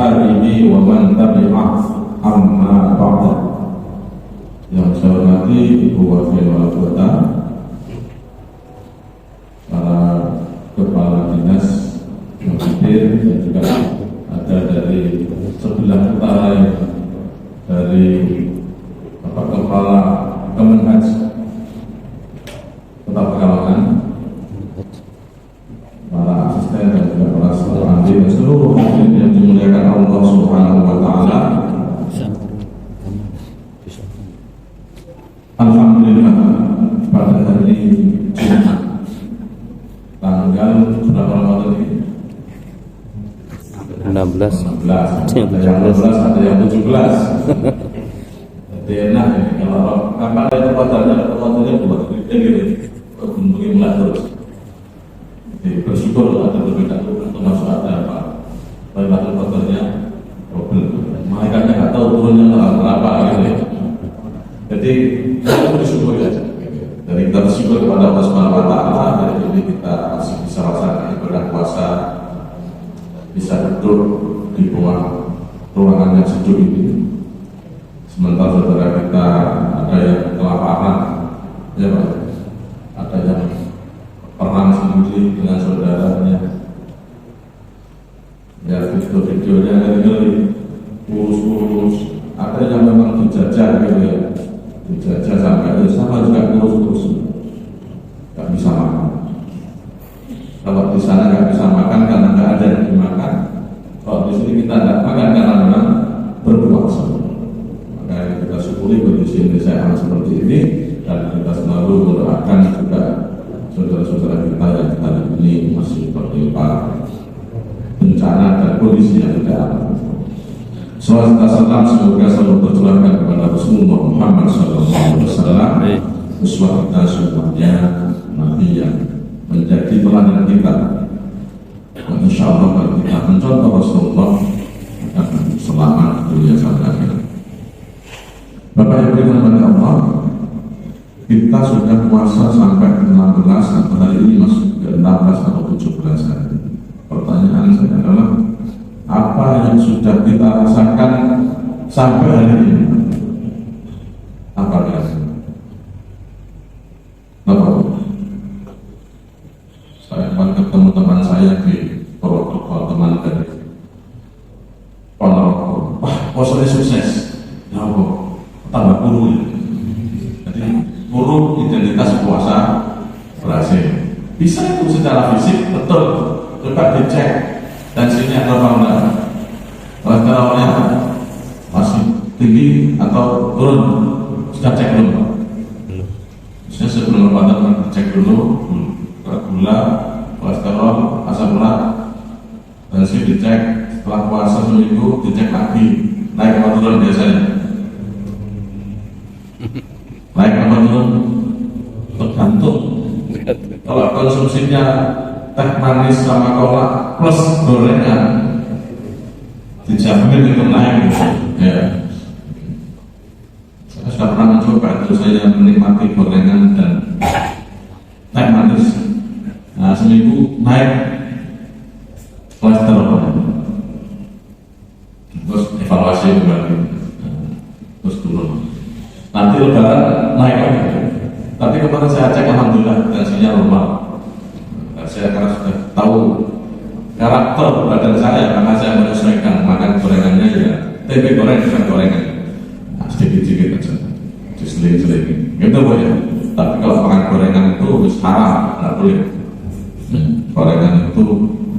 alihi wa man tabi'ah amma ba'da. Yang saya hormati Ibu Wakil Wali Kota, para kepala dinas yang hadir, dan juga ada dari sebelah utara yang dari Bapak Kepala Kemenhaj Kota Pekalongan, para asisten dan juga para staf ahli dan seluruh hadirin yang dimuliakan Allah Subhanahu wa Ta'ala. Alhamdulillah, pada hari Jumat tanggal berapa Ramadan ini? 16. Ada yang 16, ada yang 17. Jadi enak ini kalau kapan ada Ramadannya buat gitu, begini terus. Jadi bersyukur ada perbedaan termasuk ada apa? Bagaimana Ramadannya problem. Malaikatnya nggak tahu turunnya berapa gitu ya. Jadi kita bersyukur ya. Dari kita bersyukur kepada Allah Subhanahu wa Ta'ala, hari ini kita masih bisa melaksanakan ibadah puasa, bisa duduk di bawah ruangan yang sejuk ini. Sementara saudara kita ada yang kelaparan, ya Pak, ada yang perang sendiri dengan saudaranya, ya video-videonya ngeri, kurus-kurus, ada yang memang dijajah gitu ya. Dijajah sampai itu sama juga terus nggak bisa makan. Kalau di sana nggak bisa makan karena nggak ada yang dimakan. Kalau di sini kita nggak makan karena memang berpuasa. Maka kita syukuri kondisi Indonesia yang seperti ini, dan kita selalu mendoakan juga saudara-saudara kita yang hari ini masih tertimpa bencana dan kondisi yang tidak aman. Salawat salam semoga selalu tercurahkan kepada Rasulullah Muhammad SAW, uswah kita semuanya, Nabi yang menjadi teladan kita. Dan insya Allah kalau kita mencontoh Rasulullah akan selamat dunia sampai akhirat. Bapak yang dirahmati Allah, kita sudah puasa sampai 16 atau hari ini masuk ke 16 atau 17 hari. Pertanyaan saya adalah, apa yang sudah kita rasakan sampai hari ini? Apa rasanya? Apa? Saya akan ketemu teman saya di protokol, teman dari Ponorogo. Wah, puasanya sukses. Ya Allah, tambah guru ya. Jadi guru identitas puasa berhasil. Bisa itu secara fisik, betul. Coba dicek tensinya atau enggak, kolesterolnya masih tinggi atau turun, sudah cek belum Pak? Maksudnya sebelum Ramadan cek dulu gula, kolesterol, asam urat, tensi dicek, setelah puasa seminggu dicek lagi, naik atau turun biasanya? Naik atau turun? Tergantung. Kalau konsumsinya teh manis sama kolak plus gorengan dijamin itu naik ya. Saya sudah pernah mencoba itu, saya menikmati gorengan dan teh manis. Nah, seminggu naik kolesterol, terus evaluasi kembali, terus turun. Nanti lebaran naik lagi. Tapi kemarin saya cek, alhamdulillah tensinya normal. Saya karena sudah tahu karakter badan saya, karena saya menyesuaikan makan gorengannya ya tempe goreng bukan gorengan, nah, sedikit-sedikit aja, diseling-selingin gitu Bu ya. Tapi kalau makan gorengan itu harus haram, nggak boleh. Gorengan itu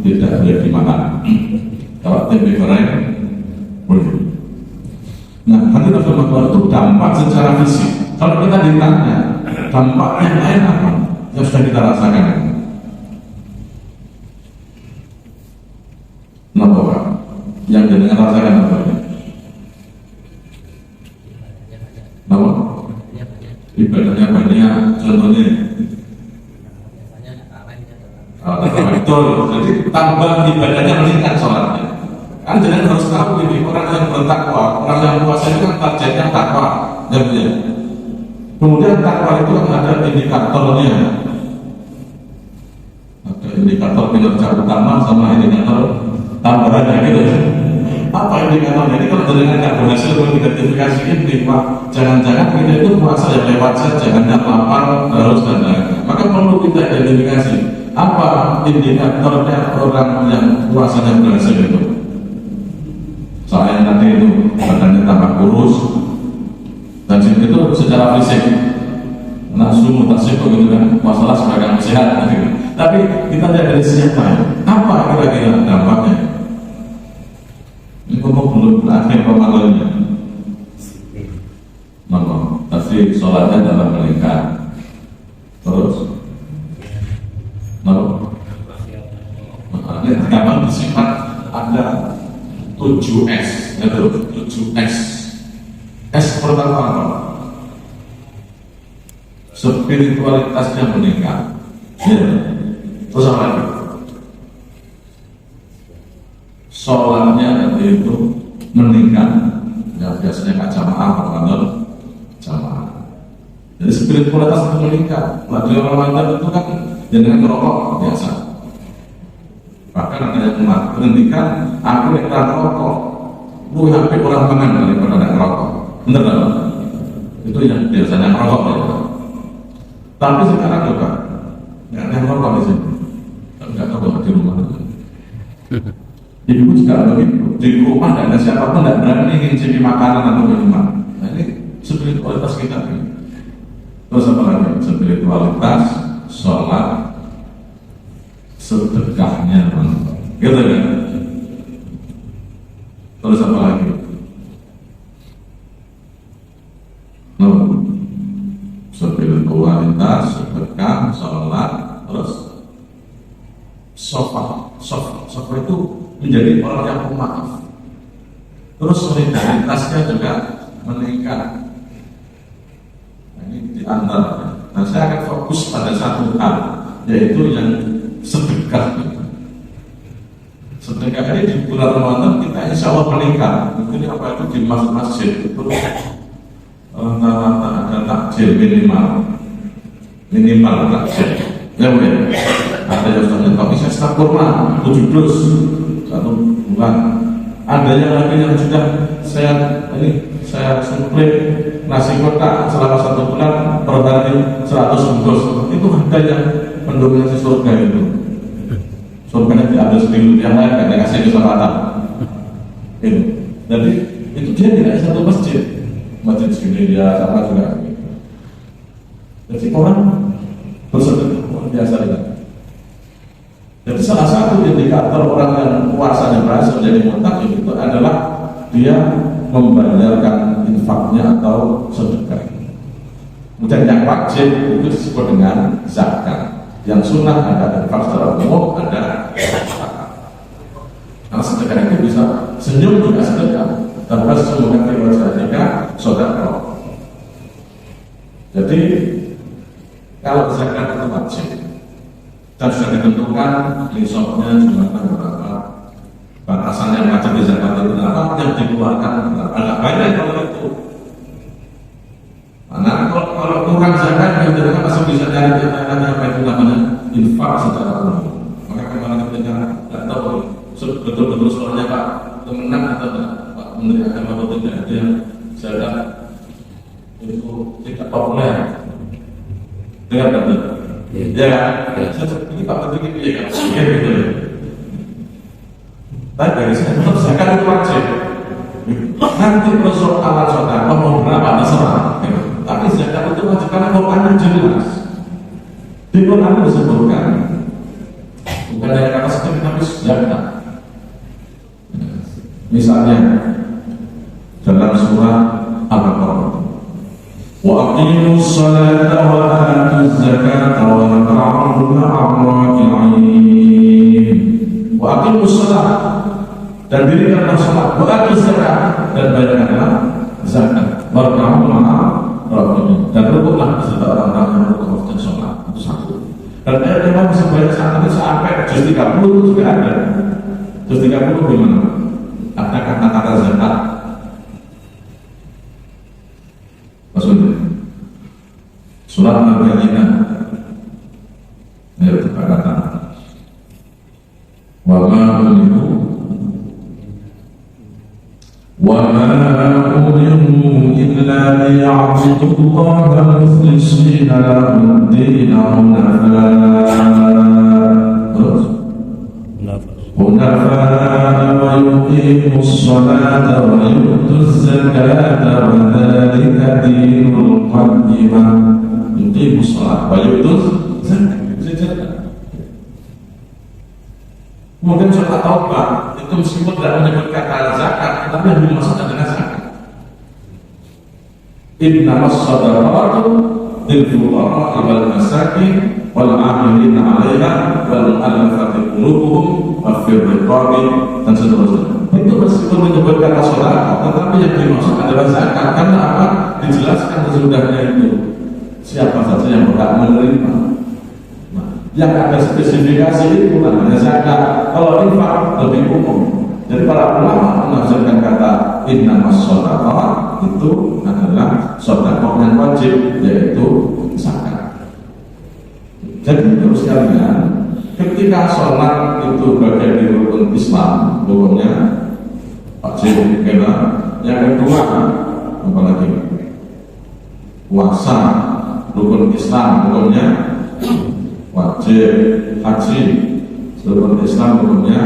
tidak boleh dimakan. Kalau tempe goreng boleh. Nah, nanti Rasulullah itu dampak secara fisik. Kalau kita ditanya dampak yang lain apa yang sudah kita rasakan? Kenapa Pak? Yang dengan rasakan apa ini? Kenapa? Ibadahnya banyak, contohnya betul, jadi tambah ibadahnya meningkat sholatnya. Kan jangan harus tahu ini, orang yang bertakwa, orang yang puasa itu kan targetnya takwa, ya Bu ya. Kemudian takwa itu kan ada indikatornya. Ada indikator kinerja utama sama indikator tambahannya gitu ya. Apa indikatornya? Ini kalau dengan nggak berhasil mengidentifikasi ini, Pak, jangan-jangan kita itu puasa yang lewat saja, hanya lapar, haus dan lain-lain. Maka perlu kita identifikasi apa indikatornya orang yang puasanya berhasil itu. Soalnya nanti itu badannya tambah kurus, dan itu secara fisik, nafsu mutasib begitu kan, masalah sebagai sehat. Gitu. Tapi kita lihat dari siapa ya? Apa kira-kira dampaknya? Ini ngomong belum berakhir pemahamannya. Maka pasti sholatnya dalam meningkat. Terus, ini gampang bersifat ada 7S, itu 7S. S pertama apa? Spiritualitasnya meningkat. Ya. Terus apa lagi? Sholatnya nanti itu meningkat. Ya biasanya nggak jamaah, Ramadan jamaah. Jadi spiritualitas itu meningkat. Lagi Ramadan itu kan dengan merokok biasa. Bahkan ada yang menghentikan aku yang rokok, lu hampir orang mangan daripada yang rokok. Bener nggak? Itu yang biasanya merokok ya. Tapi sekarang juga nggak ada yang merokok di sini. Nggak tahu di rumah. Ibu juga begitu. Di rumah tidak ada siapapun tidak berani ngicipi makanan atau minuman. Nah ini spiritualitas kita. Terus apa lagi? Spiritualitas, sholat, sedekahnya, gitu kan? Terus apa lagi? Spiritualitas, sedekah, sholat, terus sofa itu menjadi orang yang pemaaf. Terus solidaritasnya juga meningkat. Nah, ini di antara. Nah, saya akan fokus pada satu hal, yaitu yang sedekah. Sedekah ini di bulan Ramadan kita insya Allah meningkat. Mungkin apa itu di masjid itu rata-rata ada takjil minimal takjil. Ya boleh. Ada yang sudah tapi saya staf kurma 7 dus 1 bulan. Ada yang lagi yang sudah saya suplai nasi kotak selama 1 bulan per hari 100 bungkus. Itu ada yang mendominasi surga itu. Surganya diambil seminggu yang lain karena kasih kesempatan. Itu. Jadi itu dia tidak satu masjid segini dia sama juga. Jadi orang bersedekah biasa juga. Jadi salah satu indikator orang yang puasanya berhasil menjadi muttaqin itu adalah dia membayarkan infaknya atau sedekah. Kemudian yang wajib itu disebut dengan zakat. Yang sunnah ada infak secara umum, ada zakat. Karena sedekah itu bisa senyum juga sedekah, tanpa sesungguhnya wajibnya sedekah. Jadi kalau zakat itu wajib dan sudah ditentukan nisabnya jumlahnya berapa, batasannya wajib di zakat itu berapa, yang dikeluarkan agak banyak kalau itu. Karena kalau kurang zakat yang tidak masuk bisa cari apa itu namanya infak secara umum. Maka kemarin ketika tidak tahu betul-betul soalnya Pak Kemenang atau Pak Menteri Agama atau tidak ada yang zakat itu tidak populer. Dengar betul. Ya, ini Pak Menteri ini ya kan, gitu. Tapi dari saya tetap zakat itu wajib. Nanti persoalan saudara mau berapa terserah. Tapi zakat itu wajib karena Quran jelas. Di Quran disebutkan bukan dari kata sedekah tapi zakat. Misalnya dalam surah Al-Baqarah, wa aqimus salata wa atuz zakata wa ra'u ma'ar-raki'in. Wa aqimus salata dan dirikanlah salat, wa atuz zakata dan bayarkanlah zakat, wa ra'u ma'ar-raki'in dan rukuklah beserta orang-orang yang rukuk dan salat. Itu satu. Dan ayat yang masih banyak sampai juz 30 itu juga ada. Juz 30 gimana? Ada kata-kata zakat. Maksudnya surat Al-Baqarah ya kata wa ma umiru وما أمروا إلا ليعبدوا الله مخلصين له الدين حنفاء ويقيموا الصلاة ويؤتوا الزكاة وذلك دين القيمة. يقيموا الصلاة ويؤتوا الزكاة. Kemudian surat Taubah itu meskipun tidak menyebut kata zakat, tapi yang dimaksudkan dengan zakat. Innamas shadaqatu lil fuqara wal masakin wal 'amilina 'alaiha wal mu'allafati qulubuhum wa fir riqabi dan seterusnya. Itu meskipun menyebut kata sedekah, tetapi yang dimaksud adalah zakat. Karena apa? Dijelaskan sesudahnya itu siapa saja yang berhak menerima. Yang ada spesifikasi itu namanya zakat. Kalau infak lebih umum. Jadi para ulama menafsirkan kata innamas shadaqah itu adalah sedekah yang wajib, yaitu zakat. Jadi terus sekalian, ketika sholat itu bagian dari rukun Islam, hukumnya wajib. Yang kedua, apalagi puasa rukun Islam, hukumnya wajib. Haji rukun Islam, hukumnya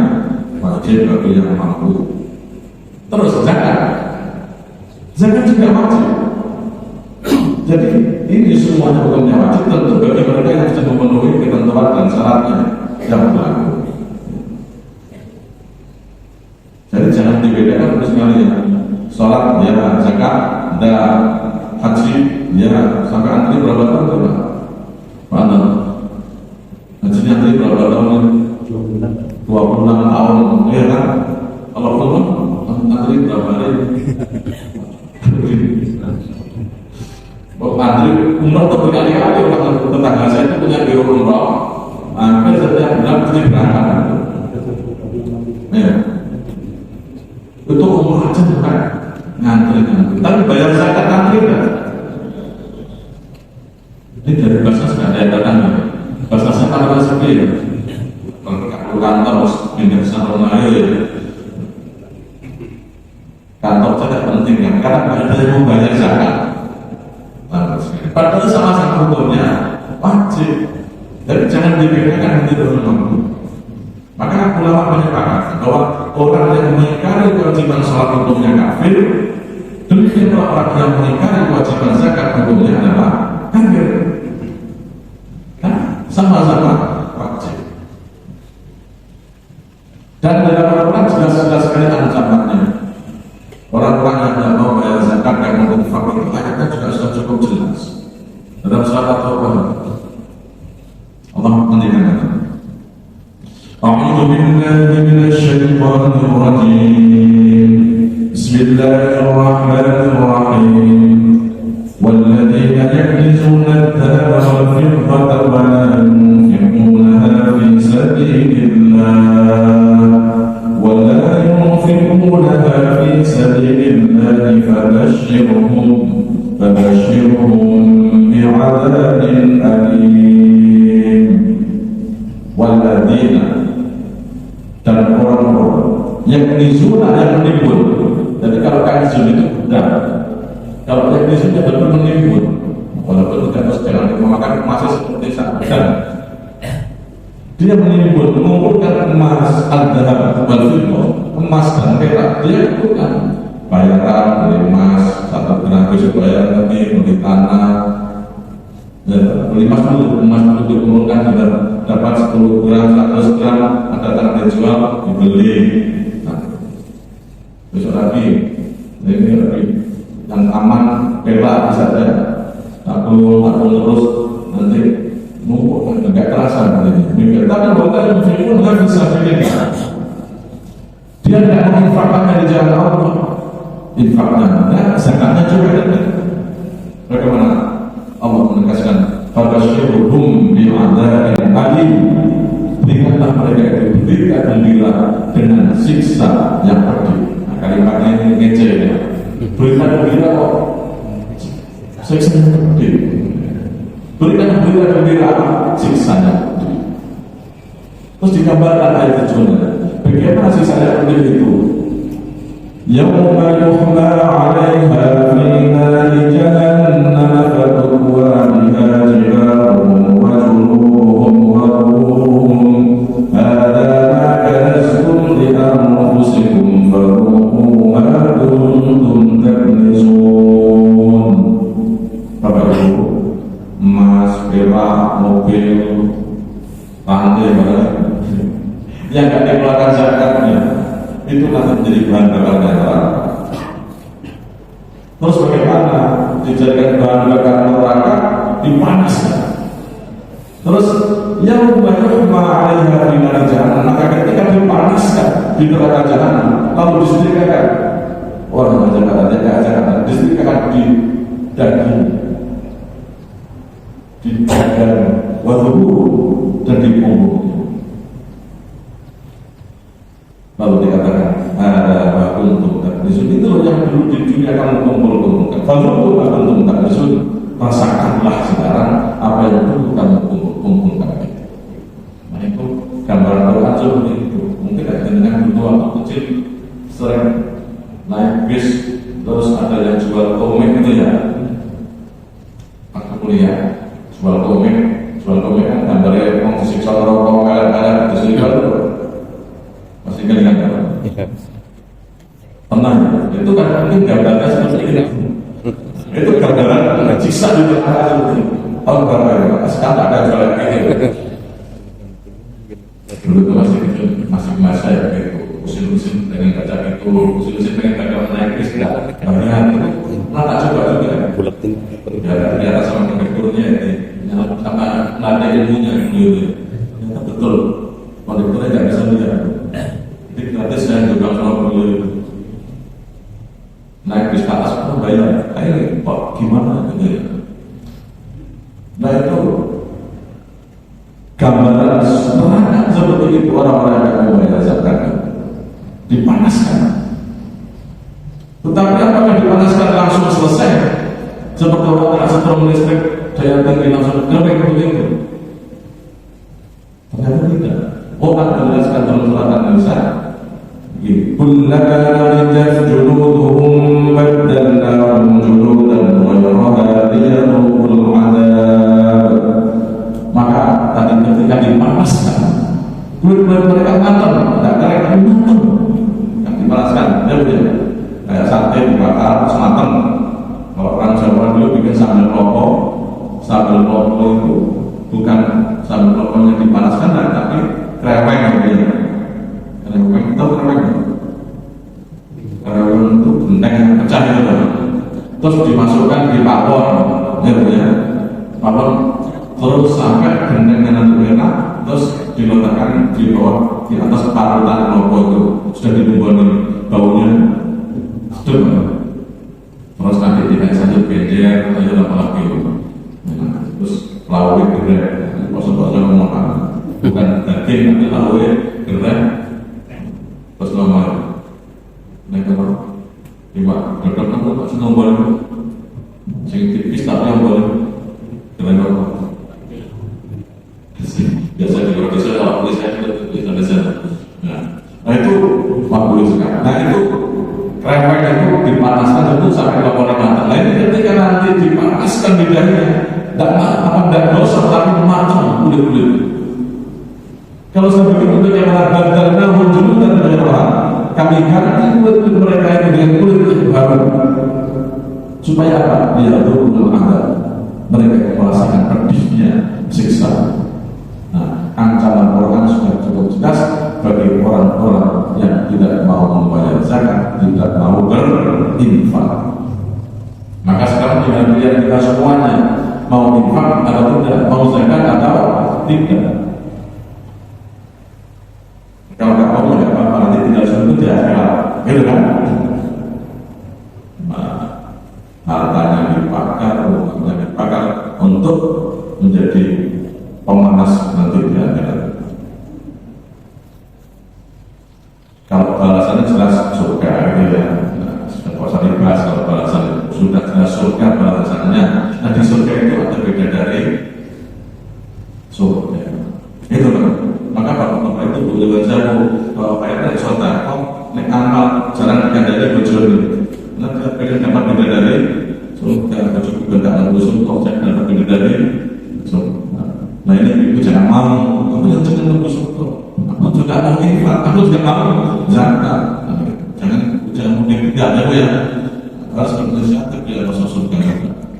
wajib bagi yang mampu. Terus zakat juga wajib. Jadi ini semuanya hukumnya wajib, tentu bagi mereka yang sudah memenuhi ketentuan dan syaratnya yang berlaku. Jadi jangan dibedakan terus sekalian. Sholat ya, zakat dan haji ya, sampai antri berapa tahun coba? Mana? Hajinya antri berapa tahun? 26 tahun, ya kan? Kalau belum antri berapa hari? Antri umroh tuh berkali-kali. Orang tetangga saya itu punya biro umroh, hampir setiap bulan mesti berangkat. Ya, itu umroh aja bukan ngantri. Tapi bayar zakat antri kan? Ini dari bahasa sudah ada yang datang. Bahasa saya kalau sepi ya. Kalau kantor pindah sana lain, kantor tidak penting kan? Karena ada yang membayar zakat. Padahal sama-sama hukumnya wajib. Jadi jangan dibedakan nanti dulu. Maka ulama menyepakati bahwa orang yang mengingkari kewajiban sholat hukumnya kafir, demikian pula orang yang mengingkari kewajiban zakat hukumnya adalah kafir. Nah, sama-sama wajib. Dan dalam Al-Quran jelas-jelas sekali ancamannya. Orang-orang yang tidak mau bayar zakat dan menginfak itu ayatnya juga sudah cukup jelas. Dalam surat At-Taubah Allah mengingatkan, A'udzu billahi minasy syaithanir rajim. Bismillahirrahmanirrahim. Walladzina yaknizuna adh-dhahaba wal fiddata wa la yunfiqunaha fi sabilillah ولا ينفقونها في سبيل الله فبشرهم بعذاب أليم. والذين dan orang-orang yang nizuna yang menimbun. Jadi kalau kanzun itu bukan, kalau yang nizun itu betul menimbun, walaupun tidak harus jangan memakan emasnya seperti saat dia menimbun, mengumpulkan emas, al-dhahab wal fiddah, emas dan perak. Dia itu kan bayaran beli emas 1 gram, besok bayar lagi beli tanah. Beli emas dulu dikumpulkan, dapat 10 gram, 100 gram, ada tanah dijual, dibeli. Nah, besok lagi, ini lagi yang aman perak saja, aku terus nanti numpuk, enggak terasa ini. Tapi bukan mungkin nggak bisa pilih. Dia tidak menginfakkan di jalan Allah. Infaknya ada, zakatnya juga ada. Bagaimana Allah menegaskan, "Fabashshirhum bi'adzabin alim." Berikanlah mereka itu, berikan gembira dengan siksa yang pedih. Nah, kalimatnya ini ngece ya. Berikan gembira kok siksa yang pedih. Berikan gembira siksanya. Terus digambarkan ayat tujuannya. Bagaimana siksanya pedih itu? يوم يحمى عليها في نار جهنم فتكوى بها جباههم وجنوبهم وظهورهم هذا ما كنزتم لأنفسكم فذوقوا ما كنتم تكنزون. Bapak Ibu, emas, perak, mobil, lantai, yang tidak dikeluarkan zakatnya itu nanti menjadi bahan bakar neraka. Terus bagaimana dijadikan bahan bakar neraka? Dipanaskan. Terus yang yuhma 'alaiha fi nar jahannam, maka ketika dipanaskan di neraka jahanam lalu disetrikakan, orang jahanam disetrikakan di daging, di dada, wadhu dan di punggung. Lalu dikatakan ada bakuntum taknisun, itu yang dulu di dunia kamu kumpul-kumpulkan. Kalau bakuntum taknisun, rasakanlah sekarang apa yang dulu kamu kumpul-kumpulkan. Nah itu gambaran Quran seperti itu. Mungkin ada dengan dulu waktu kecil sering naik bis, terus ada yang jual komik itu ya. Waktu kuliah jual komik kan gambarnya orang disiksa rokok kalah disiksa itu. Masih kelingan kan? Tenang, itu kan mungkin gambarnya seperti ini. Itu gambaran siksa di neraka seperti ini. Oh gambarnya, sekarang ada jualan kayak gitu. Dulu itu masih kecil, masih masa ya gitu. Usil-usil pengen baca itu, usil-usil pengen baca naik bis tidak. Banyak itu, tak coba juga. Biar sama kondekturnya, sama melatih ilmunya gitu. Betul, kondekturnya tidak bisa lihat. Jadi gratis saya juga sama beliau itu naik bis ke atas pun bayar. Ayo Pak gimana gitu ya. Nah itu gambaran neraka seperti itu, orang-orang yang mau bayar zakat dipanaskan. Tetapi apakah dipanaskan langsung selesai seperti orang setrum listrik daya tinggi langsung kering begitu? Ternyata tidak. Orang menjelaskan dalam surat An-Nisa, kullama nadijat juluduhum baddalnahum juludan ghayraha liyadhuqul 'adzab. Maka tadi ketika dipanaskan, kulit-kulit mereka matang, tidak kering matang, yang dipanaskan, kayak sate dibakar sematang. Kalau orang Jawa dulu bikin sambal klopo itu bukan sambal kloponya dipanaskan, tapi kreweng gitu ya. Kreweng itu benteng yang pecah itu, terus dimasukkan di pawon, gitu ya. Pawon terus sampai bentengnya nanti merah, terus diletakkan di bawah di atas parutan klopo itu sudah dibumbuni baunya sedap. Terus nanti tidak saja benjer, aja apa lagi, terus lauk gerak, bos-bosnya ngomong bukan daging nanti lauk gerak, terus nomor naik nomor 5 gedok nomor tak seneng boleh, sing tipis tapi yang boleh gerak nomor. Biasa di luar desa kalau boleh saya itu desa. Nah itu 40 sekarang. Nah itu krewek itu dipanaskan itu sampai laporan matang. Nah ini ketika nanti dipanaskan lidahnya, tidak gosok tapi matang kulit-kulit. Kalau seperti itu yang badannya muncul dan merah, kami ganti kulit mereka itu dengan kulit yang baru. Supaya apa? Biar dulu ada mereka merasakan pedihnya siksa. Nah, ancaman Quran sudah cukup jelas bagi orang-orang yang tidak mau membayar zakat, tidak mau berinfak. Maka sekarang tinggal pilihan kita semuanya, mau infak atau tidak, mau zakat atau tidak. Kalau nggak mau ya apa, nanti tinggal sebut ya, gitu kan? Nah, hartanya dipakai, uangnya dipakai untuk menjadi pemanas nanti di akhirat. Kalau balasannya jelas surga, gitu ya. Kalau saya dibahas, kalau balasan sudah jelas surga balasannya. Nah di surga itu ada beda dari surga. Itu kan. Maka Bapak itu boleh baca kalau Pak RT Sota, nek amal jalan ikan dari bidadari bojone. Nanti pengen dapat bidadari, so kita cukup bentak langsung kok cek dapat bidadari. So, nah ini ibu jangan mau, kamu jangan nembus kok. Aku juga mau infak, aku juga mau zakat. Jangan mungkin tidak ada ya. Harus berinisiatif dia masuk surga.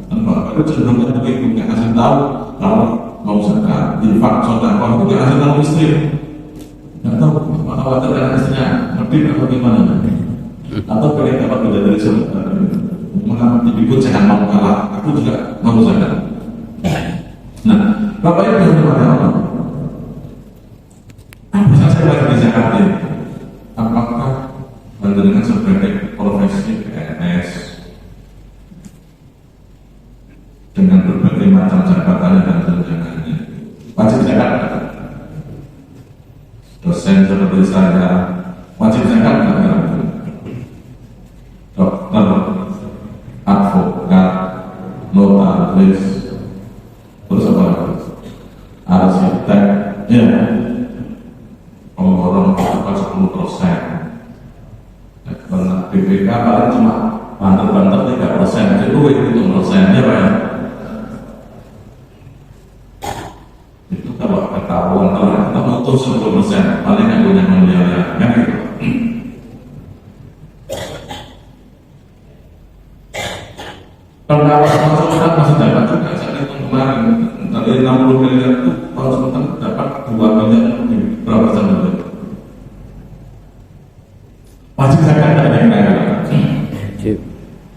Kenapa? Itu cenderung begitu, nggak kasih tahu kalau mau zakat, infak, sedekah, itu nggak kasih tahu istri. Nggak tahu, khawatir dengan istrinya, ngerti atau gimana? Atau pengen dapat beda dari surga. Mengapa ibu jangan mau kalah? Aku juga mau zakat. Nah, Bapak Ibu yang dimana Allah? Apa saja yang bisa hadir? Apakah dengan sebagai profesi PNS dengan berbagai macam jabatan dan tunjangannya wajib zakat? Dosen seperti saya wajib zakat nggak? Dokter, advokat, notaris, terus apa? Arsitek, ya, pemborong apa 10%. Karena BPK paling cuma banter-banter 3%, itu hitung persennya Pak ya. Itu kalau ketahuan kita butuh 10%, paling nggak punya miliar kan gitu. Kalau konsultan masih dapat juga, saya hitung kemarin dari 60 miliar itu konsultan dapat 2 miliar lebih, berapa persen itu? Wajib zakat ada yang kaya? Wajib.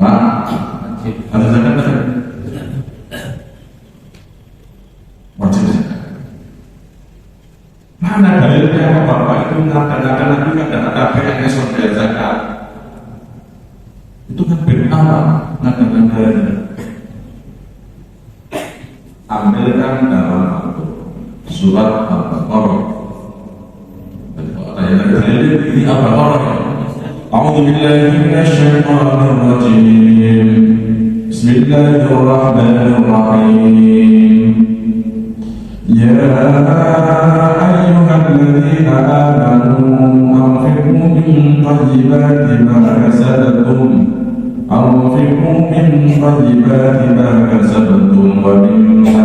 Wajib. Ada zakat ada? Wajib zakat. Mana dalilnya Bapak itu mengatakan nanti ada PNS membayar zakat? Itu kan beda mengatakan dalilnya. Ambilkan dalam surat Al-Baqarah. Ini Al-Baqarah. أعوذ بالله من الشيطان الرجيم بسم الله الرحمن الرحيم يا أيها الذين آمنوا أنفقوا من طيبات ما كسبتم ومما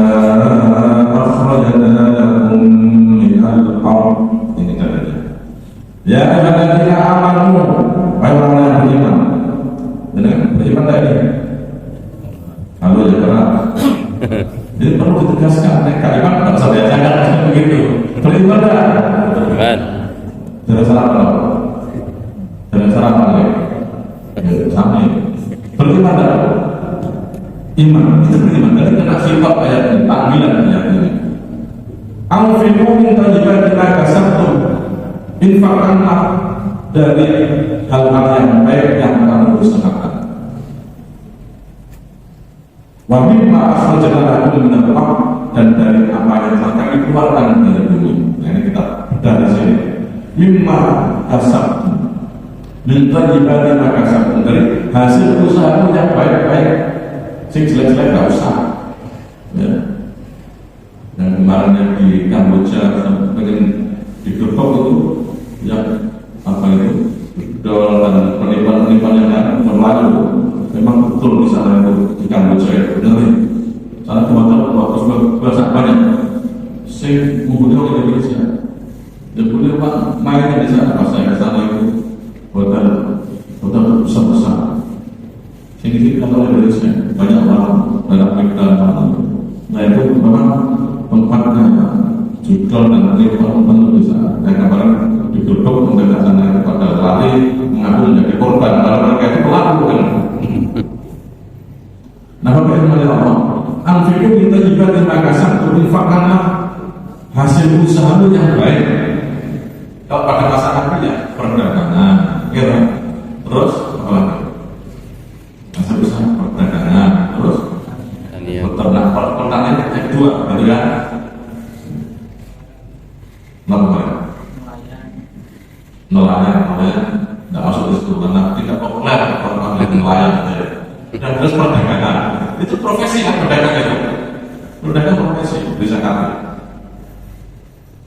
أخرجنا لكم من الأرض. Ini katanya. Ya ayyuhalladzina amanu, wahai orang yang beriman. Benar, beriman tadi. Halo ya karena jadi perlu ditegaskan, kalimat tidak usah diajarkan begitu. Beriman tak? Beriman. Dengan cara apa? Dengan cara apa lagi? Sama ini. Beriman tak? Iman, itu beriman. Jadi kena sifat ayat ini, panggilan ayat ini. Anfiqu min thayyibati ma kasabtum. Infakkanlah dari hal-hal yang baik yang kamu usahakan. Wa mimma akhrajna lakum min al-ardh, dan dari apa yang telah kami keluarkan dari bumi. Nah, ini kita dari sini. Mimma kasabtum, min thayyibati ma kasabtum, dari hasil usaha yang baik-baik. Sing jelek-jelek enggak usah. Ya. Yang kemarin yang di Kamboja pengen digerbek itu yang apa itu dol dan penipuan yang berlaku memang betul di sana itu di Kamboja itu benar. Sana teman-teman waktu bahasa banyak sing menghuni orang Indonesia dan boleh pak main di sana pas saya ke sana itu hotel besar-besar sing itu kalau Indonesia banyak orang dalam kita nah itu memang tempatnya judul dan penipuan penuh bisa dan kemarin ditutup pembebasan kepada lari mengaku menjadi korban kalau mereka itu pelaku kan. Nah Bapak Ibu oleh Allah anfiqu kita juga terima kasih berinfakkanlah hasil usahamu yang baik. Kalau pada masa nanti ya perdagangan gitu. Terus apa lagi? Hasil usaha perdagangan terus pertanian yang kedua gitu ya. Nelayan, tidak masuk di situ karena tidak populer orang nelayan. Dan terus perdagangan, itu profesi kan berdagang itu, berdagang profesi bisa kami.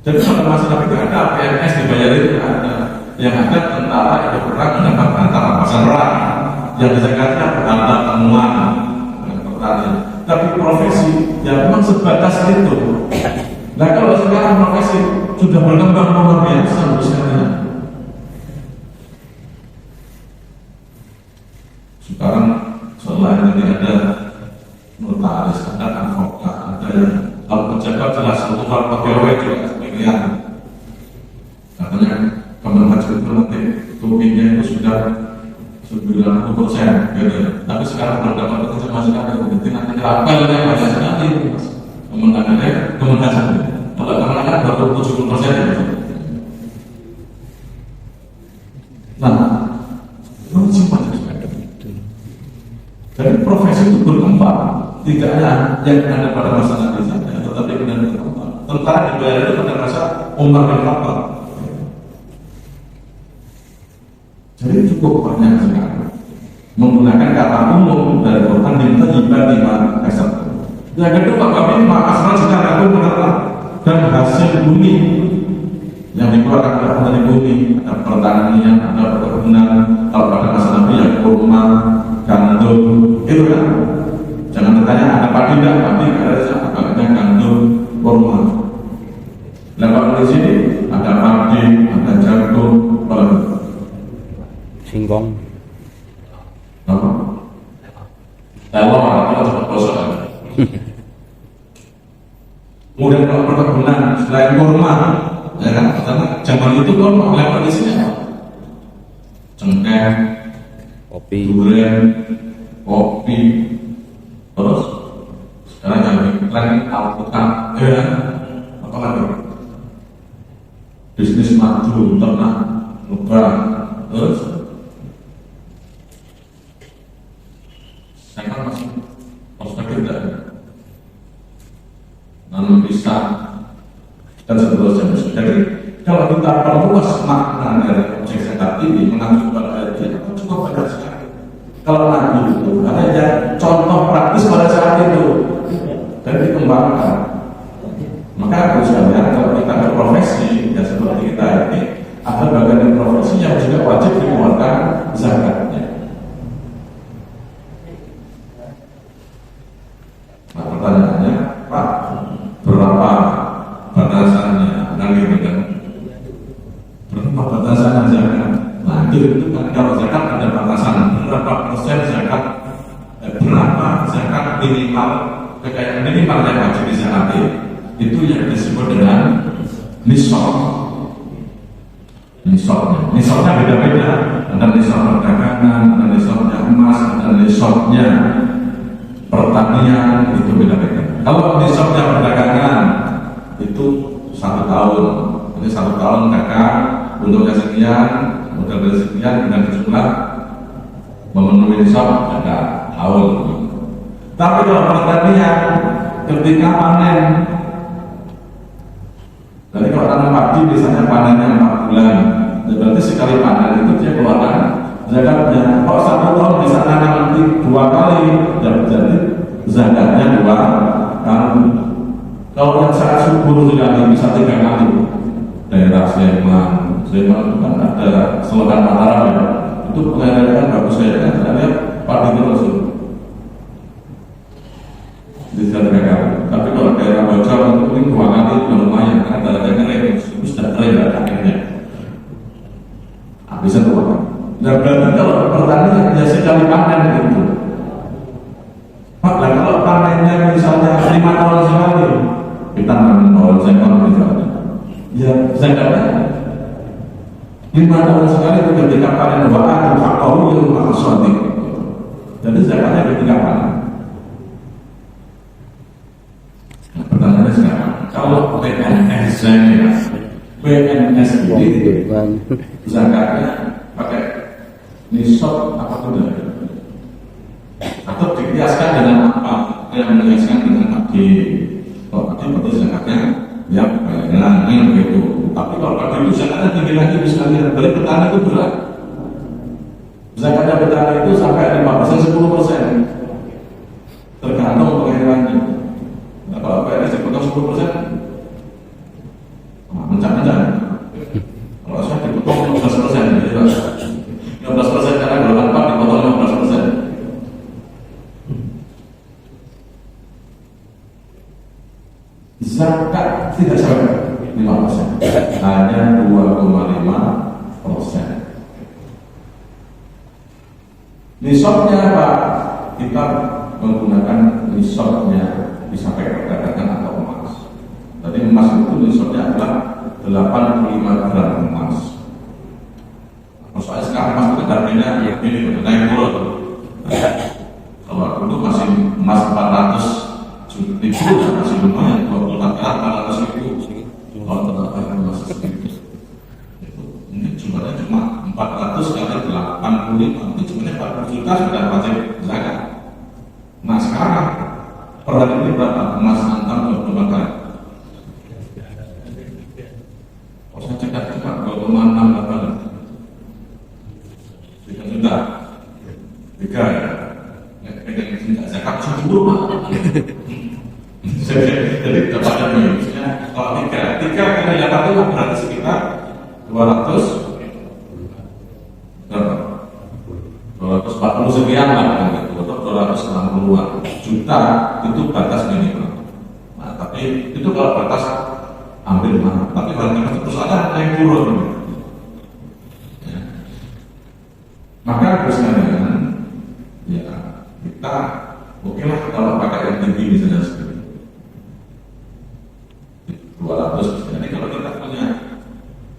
Jadi pada masa Nabi itu ada PNS dibayar itu ada, yang ada tentara itu perang mendapat antara pasar yang zakatnya bertambah temuan pertanian, tapi profesi ya memang sebatas itu. Nah kalau sekarang profesi sudah berkembang luar biasa misalnya. Sekarang selain ini ada notaris, ada advokat, ada yang kalau pejabat jelas untuk hal pegawai juga demikian. Katanya Kementerian itu nanti tubinya itu sudah 90%, gitu. Tapi sekarang belum dapat pekerjaan masih ada, jadi nanti rapelnya banyak sekali. Kementerian kalau kemenangan baru 70%. Nah, itu simpan. Jadi profesi itu berkembang, tidak hanya yang ada pada masa Nabi saja, tetapi benar berkembang. Tentara dibayar itu pada masa Umar bin Khattab. Jadi cukup banyak sekarang menggunakan kata umum dari Quran yang tiba-tiba kasar. Yang kedua, kami asal secara aku menerima dan hasil bumi yang dikeluarkan dari bumi, ada pertanian, ada perkebunan. Kalau pada masa Nabi ya kurma, gandum, itu kan. Jangan bertanya ada padi tidak, padi ada siapa gandum, kurma. Lewat di sini ada padi, ada jagung, singkong. Apa? Telur atau cepat gosok. Kemudian kalau perkebunan selain kurma, ya kan? Karena zaman itu kurma lewat di sini apa? Cengkeh, Kopi, durian, kopi, terus sekarang yang iklan alpukat, ya, apa lagi? Bisnis madu, ternak, lubang, terus saya kan masih perspektif dari nanam pisang dan seterusnya. Jadi kalau kita perluas makna dari objek zakat ini mengacu pada ayat itu cukup banyak sekali. Kalau Nabi itu hanya contoh praktis pada saat itu dan dikembangkan. Maka harus sekalian kalau kita berprofesi ya seperti kita ini ada bagian profesi yang juga wajib dikeluarkan zakatnya. Nah pertanyaannya, Pak, berapa batasannya? Berapa batasannya zakat? Nah itu kan kalau zakat ada batasan berapa persen zakat, berapa zakat minimal, kekayaan minimal yang wajib dizakati. Itu yang disebut dengan nisab. Nisabnya beda-beda. Ada nisab perdagangan, ada nisabnya emas, ada nisabnya pertanian, itu beda-beda. Kalau nisabnya perdagangan itu 1 tahun. Ini 1 tahun kakak untuknya sekian, modal sekian dengan jumlah memenuhi nisab ada tahun. Tapi kalau pertanian ketika panen, jadi kalau tanam padi biasanya panennya 4 bulan. Berarti sekali panen itu dia keluarkan zakatnya. Kalau 1 tahun bisa tanam nanti 2 kali, jadi zakatnya 2 kali. Kalau yang sangat subur sekali bisa 3 kali. Daerah Sleman itu kan ada Selatan Mataram ya. Itu pengairan bagus sekali kan. Saya lihat padi terus. Bisa 3 kali. Tapi kalau daerah Bocor itu mungkin 2 kali sudah lumayan karena daerahnya kering, itu sudah kering akhirnya. Bisa 2 kali. Nah berarti kalau pertanian ya sekali panen gitu. Pak, kalau panennya misalnya 5 tahun sekali, kita nanam sektor misalnya, ya zakatnya 5 tahun sekali itu ketika panen doa faktor yang maksudnya. Jadi zakatnya ketika panen. Pertanyaannya sekarang, kalau PNS saya, PNS ini zakatnya pakai nisab apa tidak? Atau dikiaskan dengan apa? Yang mengiaskan dengan padi. Kalau padi berarti zakatnya ya bayangan begitu. Tapi kalau padi itu zakatnya tinggi lagi misalnya, dari petani itu berat. Zakatnya petani itu sampai 5%, 10%, tergantung pengirimannya. Kalau PNS dipotong 10%, mencak-mencak. Kalau saya dipotong 15%, jadi 15% karena golongan 4 dipotong 15%. hanya 2,5%. Nisabnya apa? Kita menggunakan nisabnya disampaikan perdagangan atau emas. Tadi emas itu nisabnya adalah 85 gram emas. Soalnya sekarang emas itu harganya ini naik turun. Kalau aku itu masih emas 400 ribu, masih lumayan. 400 ribu. Kalau terdapat emas segitu, ini jumlahnya cuma 400 kali 85, itu jumlahnya 40 juta sudah wajib zakat. Nah sekarang per hari ini berapa emas antam 25 kali? Oh saya cekak cuma 2,68 3 juta 3 ya? Dengan tidak zakat subur jadi dapatnya minusnya kalau 3 kali 8 itu berarti sekitar 200 berapa? 240 sekian lah, 260-an juta itu batas minimal. Nah tapi itu kalau batas ambil mana? Tapi harga itu terus ada naik turun. Ya. Maka harus ya kita oke lah kalau pakai yang tinggi misalnya seperti 200. Jadi kalau kita punya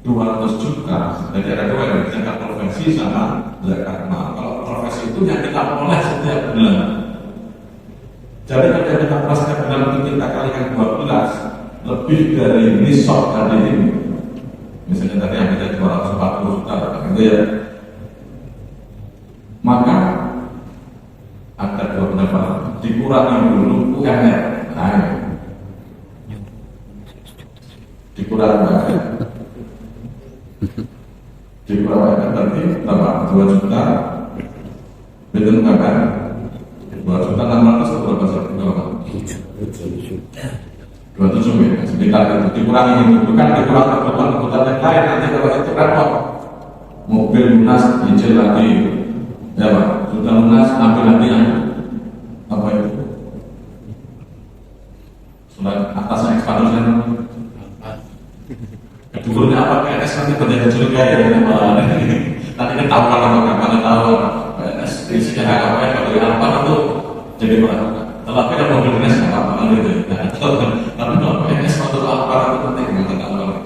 200 juta, jadi ada dua yang zakat profesi sama zakat mal. Kalau profesi itu yang kita peroleh setiap bulan. Jadi kalau yang kita peroleh setiap bulan itu kita kalikan 12 lebih dari nisab tadi ini. Misalnya tadi yang kita 240 juta, gitu ya. Maka ada dua pendapat, dikurangi dulu UMR. Nah, dikurangi dikurangi berarti berapa? 2 juta betul kan? 2 juta 600 atau berapa? 27 ya, sekitar itu dikurangi itu, bukan dikurangi kebutuhan yang lain. Nanti kalau itu repot, mobil lunas cicil lagi ya Pak, sudah lunas ambil lagi yang apa itu? Surat atasnya ekspansinya kedulurnya apa PNS nanti berjaga curiga ya nanti kan tahu kalau kapan tahu PNS isinya apa ya kalau apa itu jadi melakukan tetapi kalau mobil dinas nggak apa-apa gitu tapi kalau PNS untuk apa itu penting nggak tahu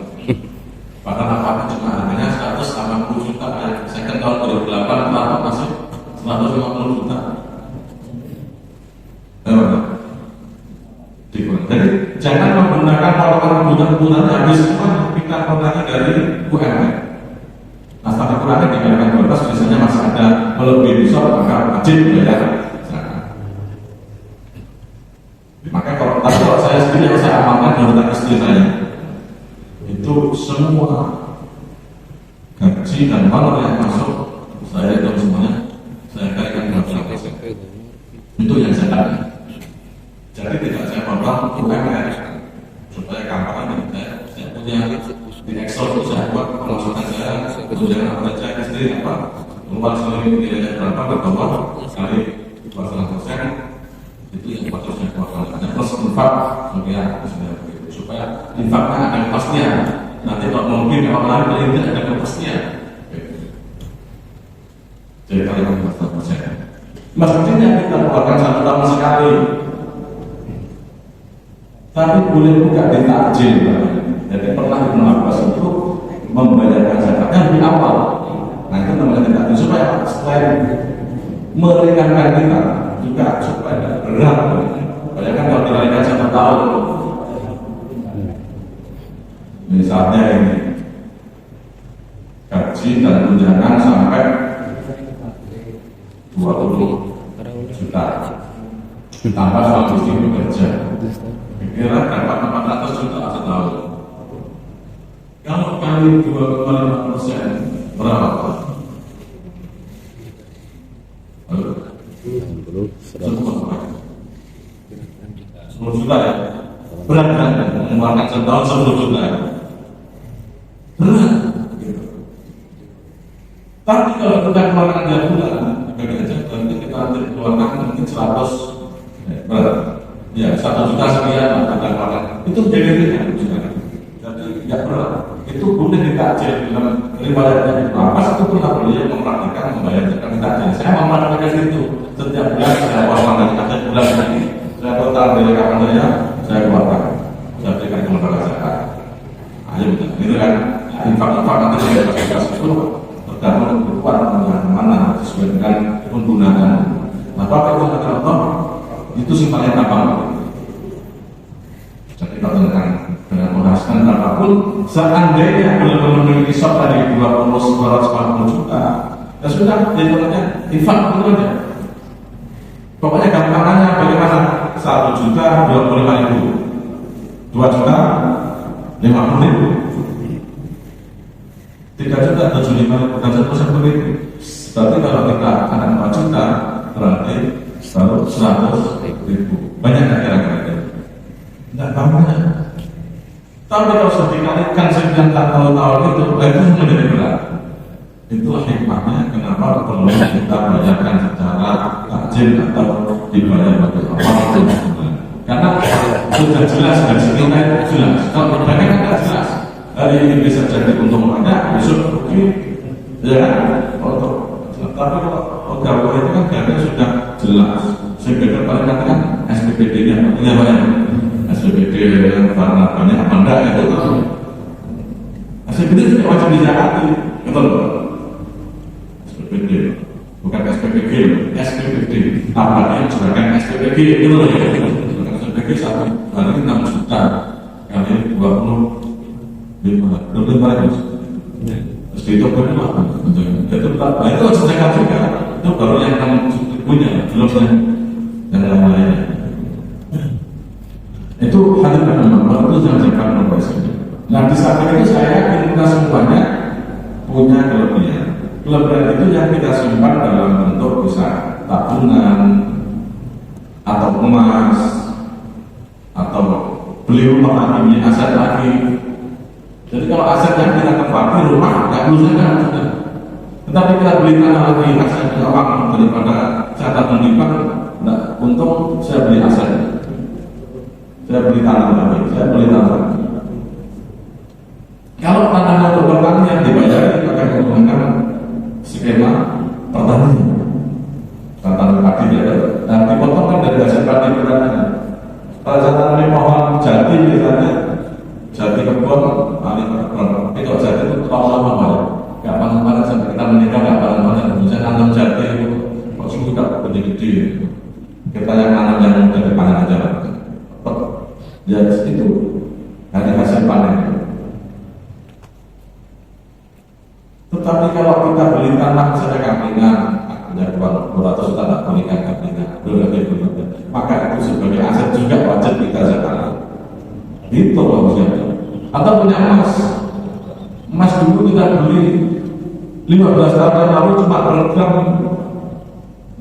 bahkan apa cuma harganya 180 juta saya kan tahun 2008 apa masih 150 juta jadi jangan menggunakan potongan kebutuhan habis semua kita kurangi dari UMR. Nah setelah dikurangi dikalikan 12 biasanya masih ada melebihi nisab maka wajib bayar zakat. Maka kalau saya sendiri yang saya amalkan menurut istri saya itu semua gaji dan honor yang masuk saya itu semuanya saya kalikan 12%. Itu yang saya tanya. Jadi tidak saya potong UMR supaya gampang saya punya di Excel itu saya buat pemasukan saya kemudian apa saja sendiri apa keluar sendiri nilainya berapa berapa kali 2,5% itu yang patut saya keluarkan plus infak kemudian supaya infaknya ada kepastian nanti kalau mungkin kalau lain tidak ada kepastian jadi kalian 2,5%. Maksudnya kita keluarkan 1 tahun sekali. Tapi boleh buka di takjil. Jadi pernah Ibnu Abbas itu membayarkan zakatnya di awal. Nah itu namanya di takjil supaya selain meringankan kita juga supaya tidak berat. Bayangkan kalau dikalikan 1 tahun. Misalnya ini gaji dan tunjangan sampai 20 juta tambah 100 ribu kerja kira dapat 400 juta setahun. Kalau kali 2,5% berapa? 10 juta ya? Berat kan? Mengeluarkan setahun 10 juta ya? Berat. Tapi kalau kita keluarkan 3 bulan bagi aja nanti kita keluarkan mungkin 100 berat. Ya, 1 juta sekian lah kita keluarkan. Itu jadi ringan. Jadi tidak berat. Itu kemudian dikaji dalam riwayatnya itu apa itu pernah beliau mempraktikkan membayar zakat takjil. Saya mempraktikkan itu setiap bulan saya wawancara ada bulan ini saya total dari kapan saya keluarkan saya berikan ke lembaga zakat. Ayo itu kan infak-infak nanti saya kasih itu tergantung kebutuhan mana sesuai dengan penggunaan. Nah, Bapak itu kata itu simpannya gampang. Jadi kalau dengan menghasilkan apapun, seandainya belum memiliki stok dari 240 juta, ya sudah, jadinya infak itu aja. Pokoknya gampangannya bagaimana? 1 juta 25 ribu, 2 juta 50 ribu, 3 juta 75 ribu, dan seterusnya begitu. Berarti kalau kita ada 4 juta, berarti 100 ribu. Banyak kira-kira. Tidak banyak. Tapi kalau sudah dikalikan sekian tahun-tahun itu menjadi berat. Itulah hikmahnya kenapa perlu kita bayarkan secara takjil atau dibayar bagi apa. Karena sudah jelas dari kita itu jelas. Kalau berbanyak kan jelas. Hari ini bisa jadi untung banyak, besok rugi. Ya, tapi kalau pegawai itu kan biasanya sudah jelas. Sehingga paling katakan SPPD-nya ini apa ya? SPPD yang karena banyak apa enggak itu SPPD itu wajib dizakati, betul? SPPD bukan SPPG, SPPD apa yang juragan SPPG itu loh ya. SPPG satu hari 6 juta kali 25 ribu terus dihitung berapa? Itu harus dizakat juga. Itu baru yang 6 punya, belum yang lain-lainnya. Itu hadir dengan Bapak itu jangan zakat presiden. Nah di saat itu saya yakin kita semuanya punya kelebihan. Kelebihan itu yang kita simpan dalam bentuk bisa tabungan atau emas atau beli rumah lagi, beli aset lagi. Jadi kalau aset yang kita tempati rumah nggak perlu zakat. Tetapi kita beli tanah lagi, aset uang daripada catat menimpan. Nah, untung saya beli aset. Saya beli tanah lagi, Kalau tanahnya untuk pertanian dibayar, maka menggunakan skema pertanian. Tantangan padi ya, nah dipotong kan dari hasil padi pertanian. Pada saat tanam pohon jati misalnya, jati kebun, paling kebun. Tapi kalau jati itu terlalu lama banget, nggak panas-panas sampai kita menikah nggak panas-panas. Misalnya tanam jati itu kok sudah gede-gede. Kita yang tanam yang mudah dipanen aja. Ya itu dari hasil panen. Tetapi kalau kita beli tanah misalnya kampingan, ya 200 juta tak belikan kampingan, maka itu sebagai aset juga wajib kita zakat. Itu maksudnya. Atau punya emas dulu kita beli 15 tahun yang lalu cuma per gram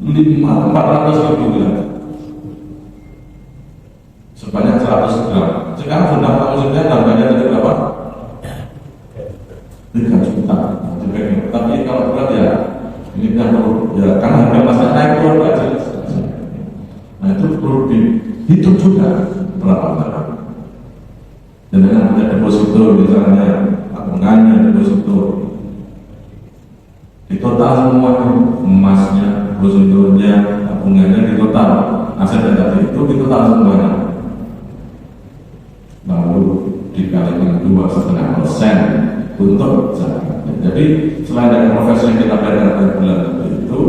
400 ribu ya. Sebanyak 100 gram. Sekarang sudah tahu saja harganya dari berapa? 3 juta. Tapi kalau berat ya ini kan perlu ya karena harga masih naik turun aja. Nah itu perlu dihitung juga berapa. Dan dengan ada deposito misalnya tabungannya deposito di total semua emasnya, depositonya, tabungannya di total aset dan tadi itu di total semuanya. Lalu dikalikan 2,5% untuk zakat. Jadi selain dari profesi yang kita bayar pada bulan itu,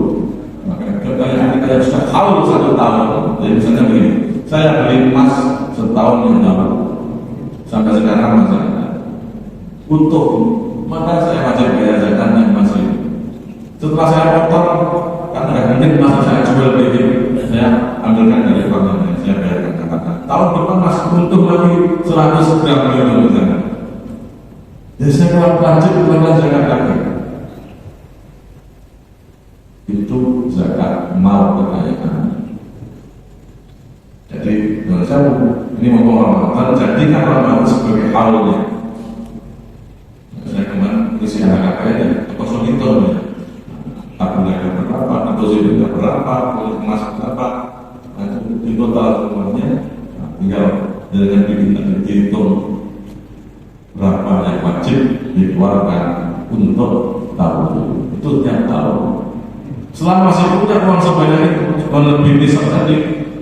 maka kita yang sudah tahu 1 tahun. Jadi misalnya begini, saya beli emas setahun yang lalu sampai sekarang masih utuh, maka saya wajib bayar zakatnya masih. Setelah saya potong, kan nggak mungkin masih saya jual beli, saya ambilkan dari uangnya, saya bayarkan zakatnya. Tahun depan masih untung lagi 100 gram gitu misalnya. Jadi saya kalau wajib keluarkan zakat lagi. Itu zakat mal kekayaan. Jadi menurut saya ini mau Ramadan, jadikan Ramadan sebagai halnya. Saya kemarin isi anak kaya kosong itu tabungannya berapa, depositnya berapa, emas berapa, itu di total semuanya. Tinggal dengan dihitung berapa yang wajib dikeluarkan untuk tahun itu tiap tahun. Selama masih punya uang sebanyak itu, melebihi tadi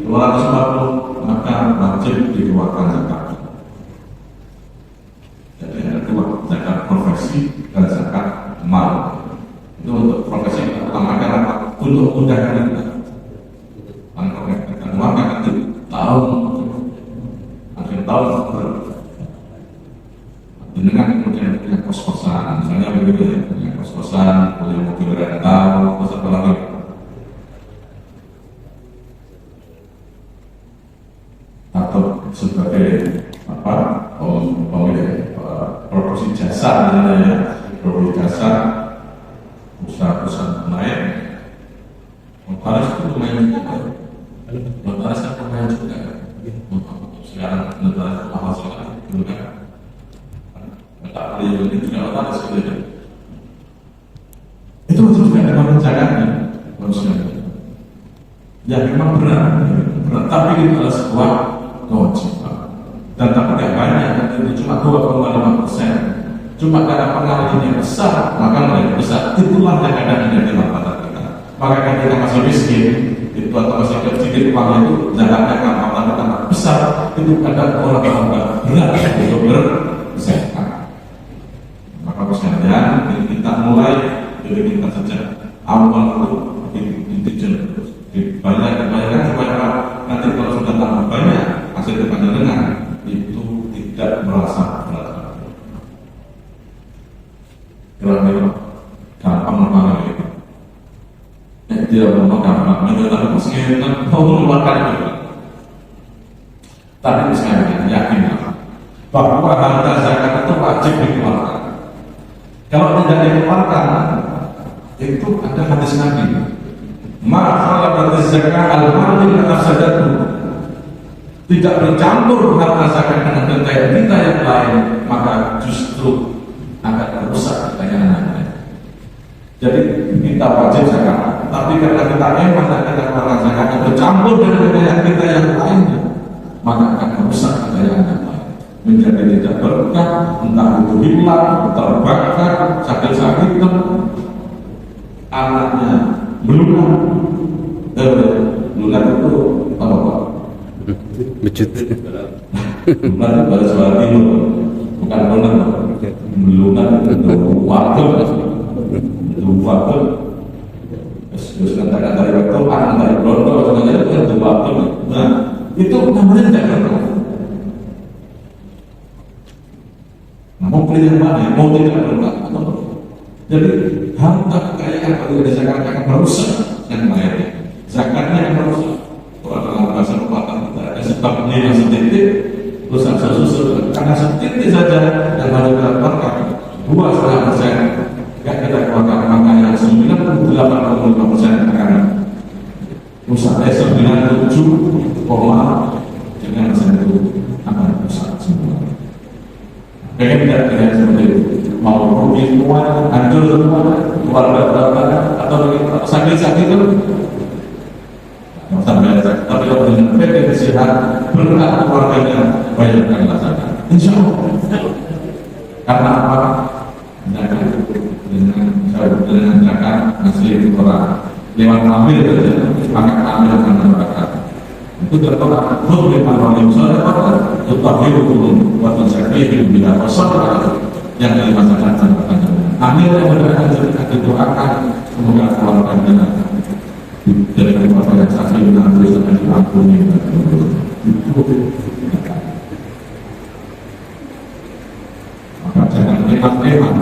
240, maka wajib dikeluarkan zakat. Jadi ada dua, zakat profesi dan zakat mal. Itu untuk profesi yang pertama adalah untuk memudahkan kita. Mengkoreksikan uang nanti tahun akhir tahun dengan kemudian punya kos-kosan, misalnya begitu ya, punya kos-kosan, punya mobil rental, terus apa lagi? Atau sebagai apa? Pemilik profesi jasa, misalnya ya, profesi jasa, usaha-usaha lain. Notaris itu lumayan juga. Notaris kan lumayan juga. Sekarang notaris itu mahal sekali, gitu kan? Tak boleh ini juga notaris gitu. Itu juga ada mengerjakannya, maksudnya. Ya memang benar, tapi itu adalah sebuah kewajiban. Dan tapi tidak banyak, itu cuma 2,5%. Cuma karena pengaruhnya besar, maka mereka besar. Itulah yang kadang menjadi masalah kita. Maka kan kita masih miskin, itu atau masih sedikit uangnya itu, zakatnya kan kita besar. Itu kadang orang yang berat untuk berzakat. Maka sekalian kita mulai dari kita sejak awal itu dibayarkan supaya nanti kalau sudah tambah banyak hasil panjenengan itu tidak merasa berat. Kira-kira gampang apa lagi? Tidak mau gampang, menurut saya mau mengeluarkan itu. Tapi sekalian yakinlah bahwa harta zakat itu wajib dikeluarkan. Kalau tidak dikeluarkan, itu ada hadis Nabi. Ma'al zakat al-malil al-afsadatu. Tidak bercampur harta zakat dengan kekayaan kita yang lain, maka justru akan merusak kekayaan yang lain. Jadi kita wajib zakat, tapi karena kita memang ada keluarkan zakat yang bercampur dengan kekayaan kita yang lainnya, maka akan merusak kekayaan yang lain. Menjadi tidak berkah, entah itu hilang, terbakar, sakit-sakitan, anaknya melunak. Melunak itu apa Pak? Bejut. Melunak itu bahasa Jawa Timur, bukan melunak. Melunak itu wakil, itu wakil. Terus katakan dari waktu, anak dari Brondo, sebenarnya itu wakil. Nah, itu namanya tidak berkah. Mau pilih yang mana? Mau tidak berkah? Jadi harta kekayaan kalau ada zakat akan merusak yang lainnya. Zakatnya yang merusak. Kalau dalam bahasa pepatah kita ada sebabnya yang setitik, terus ada susul. Karena setitik saja yang ada dalam berkah 2,5%. Tidak kita keluarkan makanya 98,5% akan rusak. 97, dengan itu akan rusak semua. Pengen tidak dengan seperti itu, mau rugi semua, hancur semua, keluarga atau sakit-sakit itu, sampai tapi kalau dengan PT kesehatan berkat keluarganya banyakkan laksanakan. Insya Allah. Karena apa? Dengan zakat asli orang lewat ambil saja, pakai ambil akan berkat. Itu tertolak. Boleh malam soalnya apa? Tetapi hukum waktu sakit bila kosong yang dari masyarakat akhir yang berdoakan didoakan semoga keluarkan dengan dari keluarga yang sakit dengan tulisan diampuni maka jangan lewat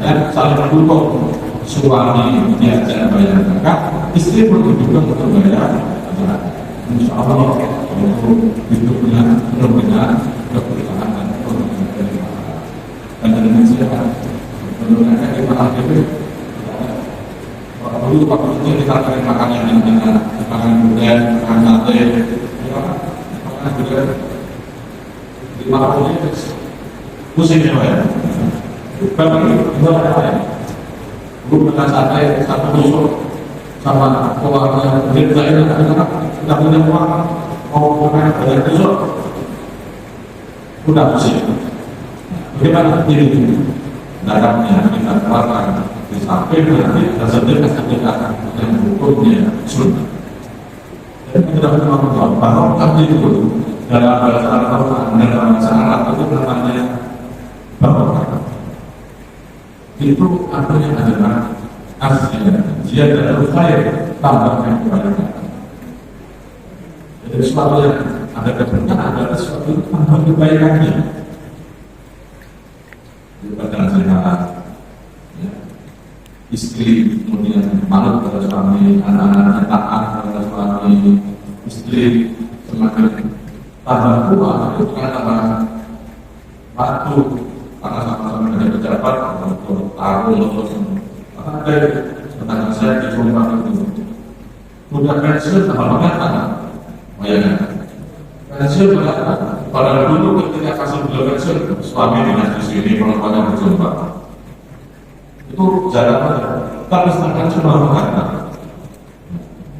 dan saling mendukung. Suami diajak bayar zakat, istri pun juga untuk bayar zakat. Insya Allah untuk hidupnya penuh dengan keberkahan dan dengan sehat. Menurutnya kita akhirnya dulu waktu itu kita akan makan yang dengan makan durian, makan sate, makan durian di malam ini musimnya ya. Bagi dua ya, belum makan sate satu tusuk sama keluarga kita ini kita punya uang mau makan banyak tusuk udah musim. Bagaimana ini? Dalamnya kita terapkan di samping nanti tersedia ketika yang hukumnya sunnah. Dan kita memang barokah itu dalam bahasa Arab dalam bahasa Arab itu namanya barokah. Itu artinya adalah aslinya ziyadah khair, tambahkan kebaikan. Jadi sesuatu yang ada keberkahan adalah sesuatu yang tambah kebaikannya. Pada sehat, ya. Istri kemudian manut pada suami, anak-anaknya taat pada suami, istri semakin tambah tua, itu kan tambah waktu karena sama-sama ada pejabat untuk tahun terus ada tentang saya di rumah itu udah pensiun tambah banget bayangkan pensiun berapa? Pada dulu ketika kasus belum pensiun suami dinas di sini perempuannya berjumpa itu jarang aja tapi sedangkan cuma berkata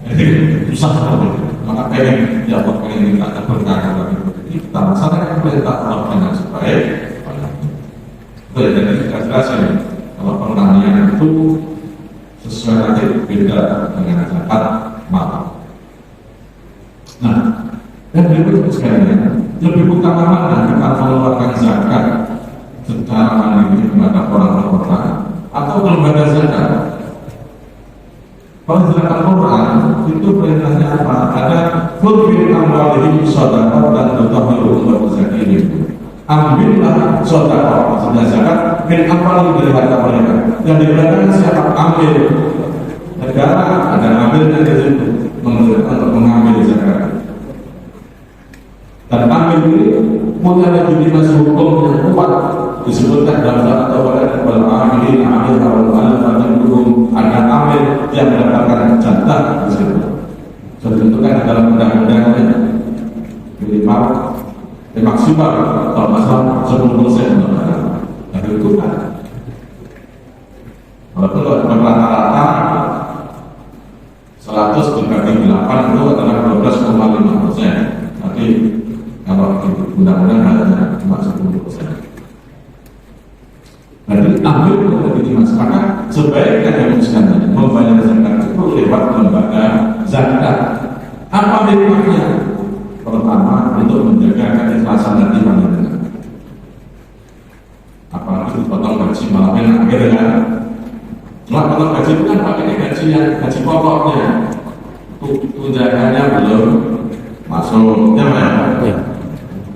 jadi susah banget maka pengen ya buat pengen kita berkata kita masalahnya perintah Allah dengan sebaik itu ya jadi kita jelasin kalau penganiayaan itu sesuai nanti beda dengan zakat malam. Nah, dan berikut sekalian lebih utama mana kita mengeluarkan zakat secara mandiri kepada orang-orang atau lembaga zakat? Kalau zakat Quran itu perintahnya apa? Ada kulbil amwalihim shadaqah dan tutahhiruhum wa tuzakkihim. Ambillah shadaqah maksudnya zakat min amwalihim dari harta mereka. Dan diberikan siapa ambil negara ada ambilnya di situ untuk mengambil zakat. Dan ambil ini punya legitimasi hukum yang kuat disebutkan dalam surat At-Taubah wal amilin amil wal alifan dulu ada amil yang mendapatkan jatah di situ. Tentukan dalam undang-undangnya minimal maksimal kalau masalah 10% tapi itu kan kalau rata-rata 100 dibagi 8 itu adalah 12,5%. Tapi kalau undang-undang hanya cuma 10%. Jadi ambil dari masyarakat sebaiknya yang misalnya membayar zakat itu lewat lembaga zakat. Apa hikmahnya? Pertama, untuk menjaga keikhlasan hati manusia. Apalagi potong gaji malamnya akhir kan? Setelah potong gaji itu kan pakai gaji pokoknya. Tunjangannya belum masuk, ya.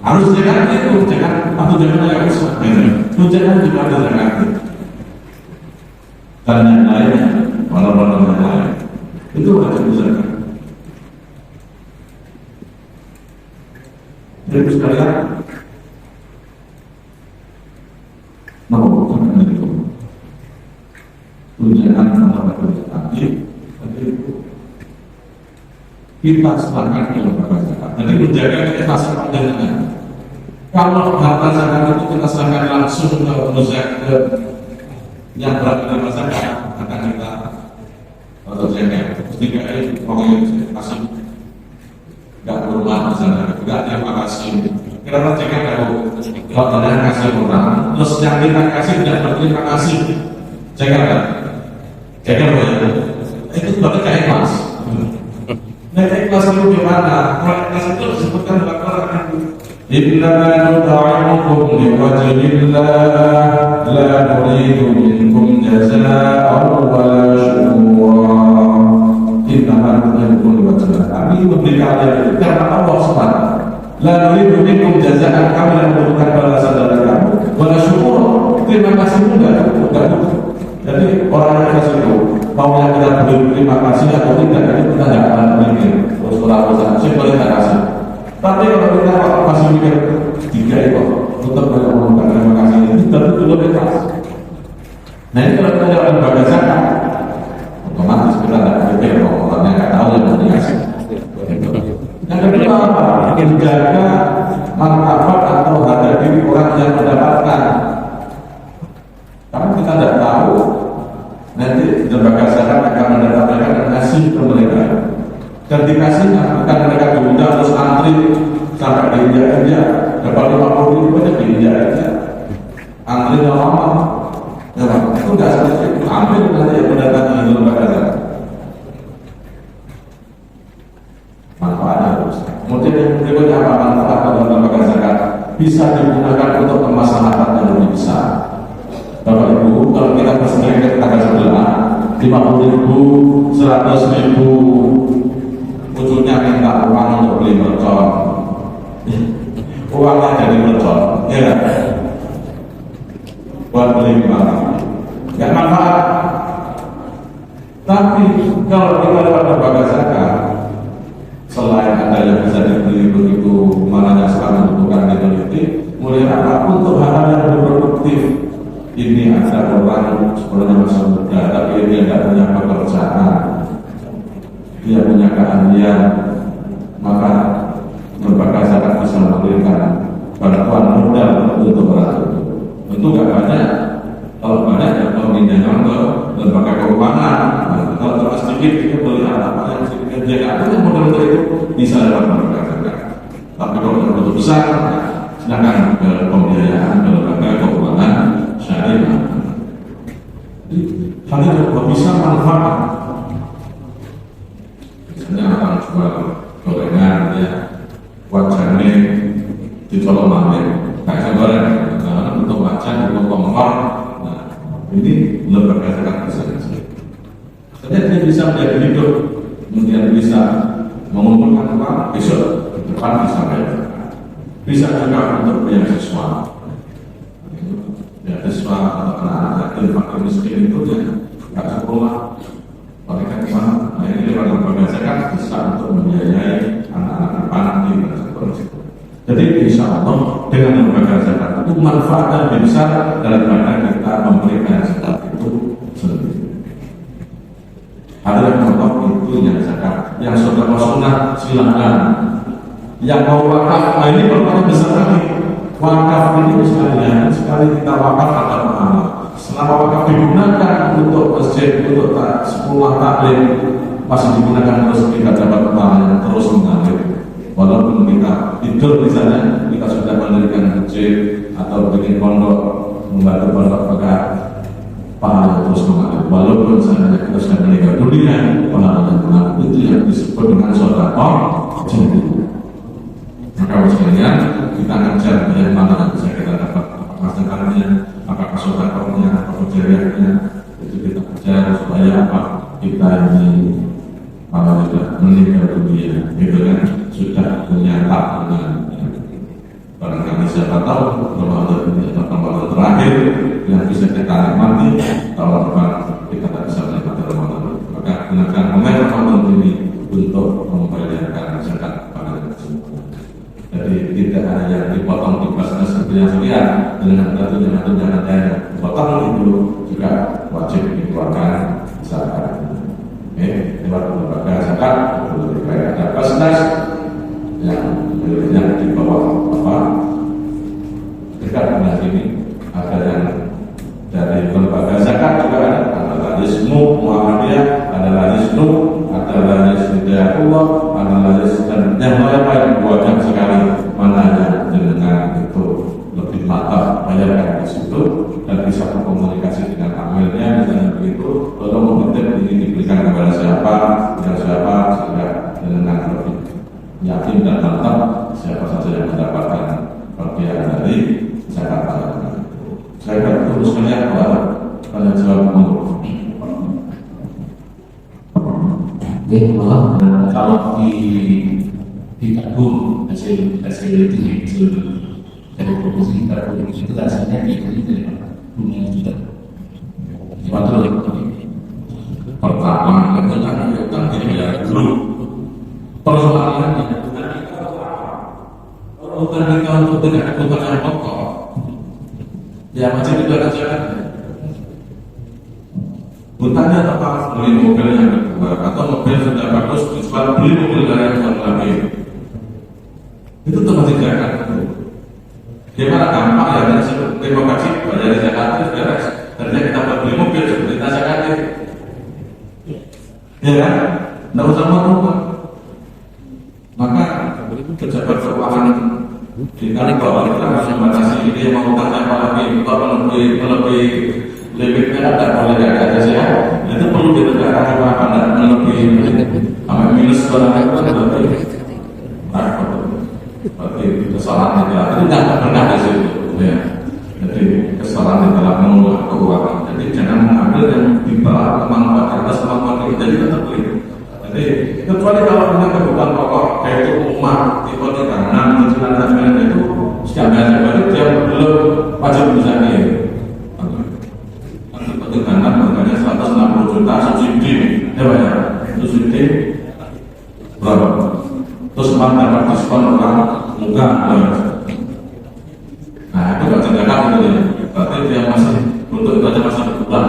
Harus jangan itu, jangan atau jangan yang rusak. Tunjangan juga ada zakat. Dan yang lainnya, walau-walau yang lain, itu wajib zakat. Jadi sekalian, bukan itu. Tunjangan atau tunjangan itu kita serahkan ke lembaga zakat. Jadi menjaga keikhlasan pandangannya. Kalau harta zakat itu kita serahkan langsung ke zakat yang berada zakat, akan kita atau zakat. Ketika ini pokoknya kasih nggak berumah misalnya, nggak terima kasih. Karena zakat kalau tidak kasih orang, terus yang kita kasih tidak berterima kasih, zakat itu sebagai keikhlas. Nah, ikhlas itu gimana? Kalau ikhlas itu disebutkan dalam Al-Quran. Innama nut'imukum liwajhillah la nuridu minkum jazaa'an wala syukura. Innama nut'imukum liwajhillah. Kami memberi kalian karena Allah SWT. La nuridu minkum jazaa'an, kami tidak membutuhkan balasan dari kamu. Wala syukura, terima kasih enggak. Jadi orang yang kasih itu mau yang kita berterima kasih atau tidak, itu kita tidak akan berpikir terus berapa saya boleh tak kasih. Tapi kalau kita masih mikir tiga itu tetap banyak mengucapkan terima kasih itu tentu belum ikhlas. Nah ini kalau kita dapat lembaga zakat, otomatis kita tidak berpikir kalau orangnya nggak tahu yang mau dikasih. Yang kedua apa? Menjaga martabat atau harga diri orang yang mendapatkan. Karena kita tidak tahu nanti lembaga zakat akan mendapatkan dan kasih ke mereka. Dan dikasihnya bukan mereka diundang terus antri sampai diinjak-injak dapat 50.000 aja diinjak aja. antrinya lama. Ya, itu nggak seperti itu. Ambil nanti yang mendatangi lembaga zakat. Manfaatnya harus. Kemudian yang berikutnya apa manfaat dalam lembaga zakat? Bisa digunakan untuk kemaslahatan yang lebih besar. Bapak Ibu, kalau kita bersendiri ke tetangga sebelah, 50.000, 100.000, ujungnya minta uang untuk beli mercon. Uangnya jadi mercon, ya kan? Buat beli barang, nggak manfaat. Tapi kalau kita dapat lembaga zakat, selain ada yang bisa dibeli begitu mananya sekarang bukan diteliti, mulai apa untuk hal-hal yang berproduktif. Ini ada orang sebenarnya masih muda, tapi dia tidak punya pekerjaan, dia punya keahlian, maka lembaga zakat bisa memberikan bantuan modal untuk orang itu. Tentu nggak banyak, kalau banyak ya pemindahkan ke lembaga keuangan. Kalau terlalu sedikit dia beli apa yang sedikit dia nggak punya modal untuk itu, bisa dapat lembaga zakat. Tapi kalau yang begitu besar, silakan ke pembiayaan ke lembaga keuangan syariah. Hal itu bisa manfaat. Misalnya orang jual gorengan, ya wajahnya dicolok manis, kayak goreng, untuk wajah, untuk kompor. Nah, ini lembaga zakat bisa. Jadi dia bisa menjadi hidup, kemudian bisa mengumpulkan uang, besok ke depan bisa bayar. Bisa juga untuk beasiswa. Beasiswa atau anak-anak yatim fakir miskin itu ya nggak sekolah, mereka kemana? Nah ini lewat lembaga zakat bisa untuk membiayai anak-anak panti dan seperti itu. Jadi insya Allah dengan lembaga zakat itu manfaatnya lebih besar daripada kita memberikan zakat itu sendiri. Ada yang contoh itu yang zakat, yang sunnah silakan. Yang mau wakaf, nah ini berapa besar lagi. Wakaf ini misalnya sekali kita wakaf ada pahala. Selama wakaf digunakan untuk masjid, untuk sekolah taklim, masih digunakan terus, kita dapat pahala yang terus mengalir. Walaupun kita tidur misalnya, kita sudah mendirikan masjid atau bikin pondok, membantu pondok pekat, pahala terus mengalir. Walaupun misalnya kita sudah meninggal dunia, pahala yang mengalir itu yang disebut dengan sedekah jariah. Maka sekalian kita kejar yang mana yang bisa kita dapat, apakah sedekahnya, apakah sedekahnya, apakah jariahnya, itu kita kejar supaya apa kita ini malah tidak meninggal dunia, gitu kan, sudah punya tabungan. Barangkali siapa tahu Ramadan ini adalah Ramadan terakhir yang bisa kita nikmati. Tahun depan kita tak bisa menikmati Ramadan, maka gunakan momen Ramadan ini untuk membayarkan zakat pada tersebut. Jadi tidak hanya yang dipotong di pasar sekian dengan tentunya ada yang dipotong itu juga wajib dikeluarkan zakat. Lewat lembaga zakat, kayak ada pasnas yang di bawah apa dekat dengan sini, ada yang dari lembaga zakat juga ada Lajismu Muhammadiyah, ada Lajisnu, ada Lajis Hidayatullah, ada Lajis dan yang lain banyak sekali. Mana yang dengan itu lebih mantap bayarkan di situ dan bisa berkomunikasi dengan amilnya misalnya begitu, lalu mengintip ini diberikan kepada siapa, sehingga dengan lebih yakin dan mantap siapa saja yang mendapatkan bagian dari zakat pangan. Saya akan teruskannya pada jawab dulu. Kalau ditabung hasil dari produksi itu hasilnya dibeli dari dunia juga. Waktu pertama itu kan tidak grup persoalannya bukan kita untuk tidak kebutuhan pokok. Ya macam itu aja. Bertanya tentang beli mobil yang kedua atau mobil sudah bagus, dijual beli mobil yang lagi. Itu termasuk zakat. Gimana gampang ya? Terima kasih bayar zakat itu beres. Ternyata kita beli mobil seperti kita zakat. Ya kan? Tidak usah mau. Maka pejabat keuangan Paling kalau kita membatasi ini mau tanya apalagi kalau melebihi limitnya tidak boleh ada saja. Itu perlu ditegakkan apa tidak melebihi sampai minus berapa berarti kesalahan itu tidak pernah di situ. Ya. Jadi kesalahan dalam mengelola keuangan. Jadi jangan mengambil yang di bawah kemampuan atas kemampuan kita juga terpilih. Jadi kecuali kalau punya kebutuhan pokok yaitu rumah, hipotek, cicilan dan sebagainya itu sudah biasa. Berarti dia belum wajib bisa nih. Nanti pertimbangan harganya 160 juta subsidi, ya Pak ya, subsidi berapa? Terus dapat diskon orang muka. Nah itu nggak cederakan gitu ya. Berarti dia masih untuk itu aja masih berkurang.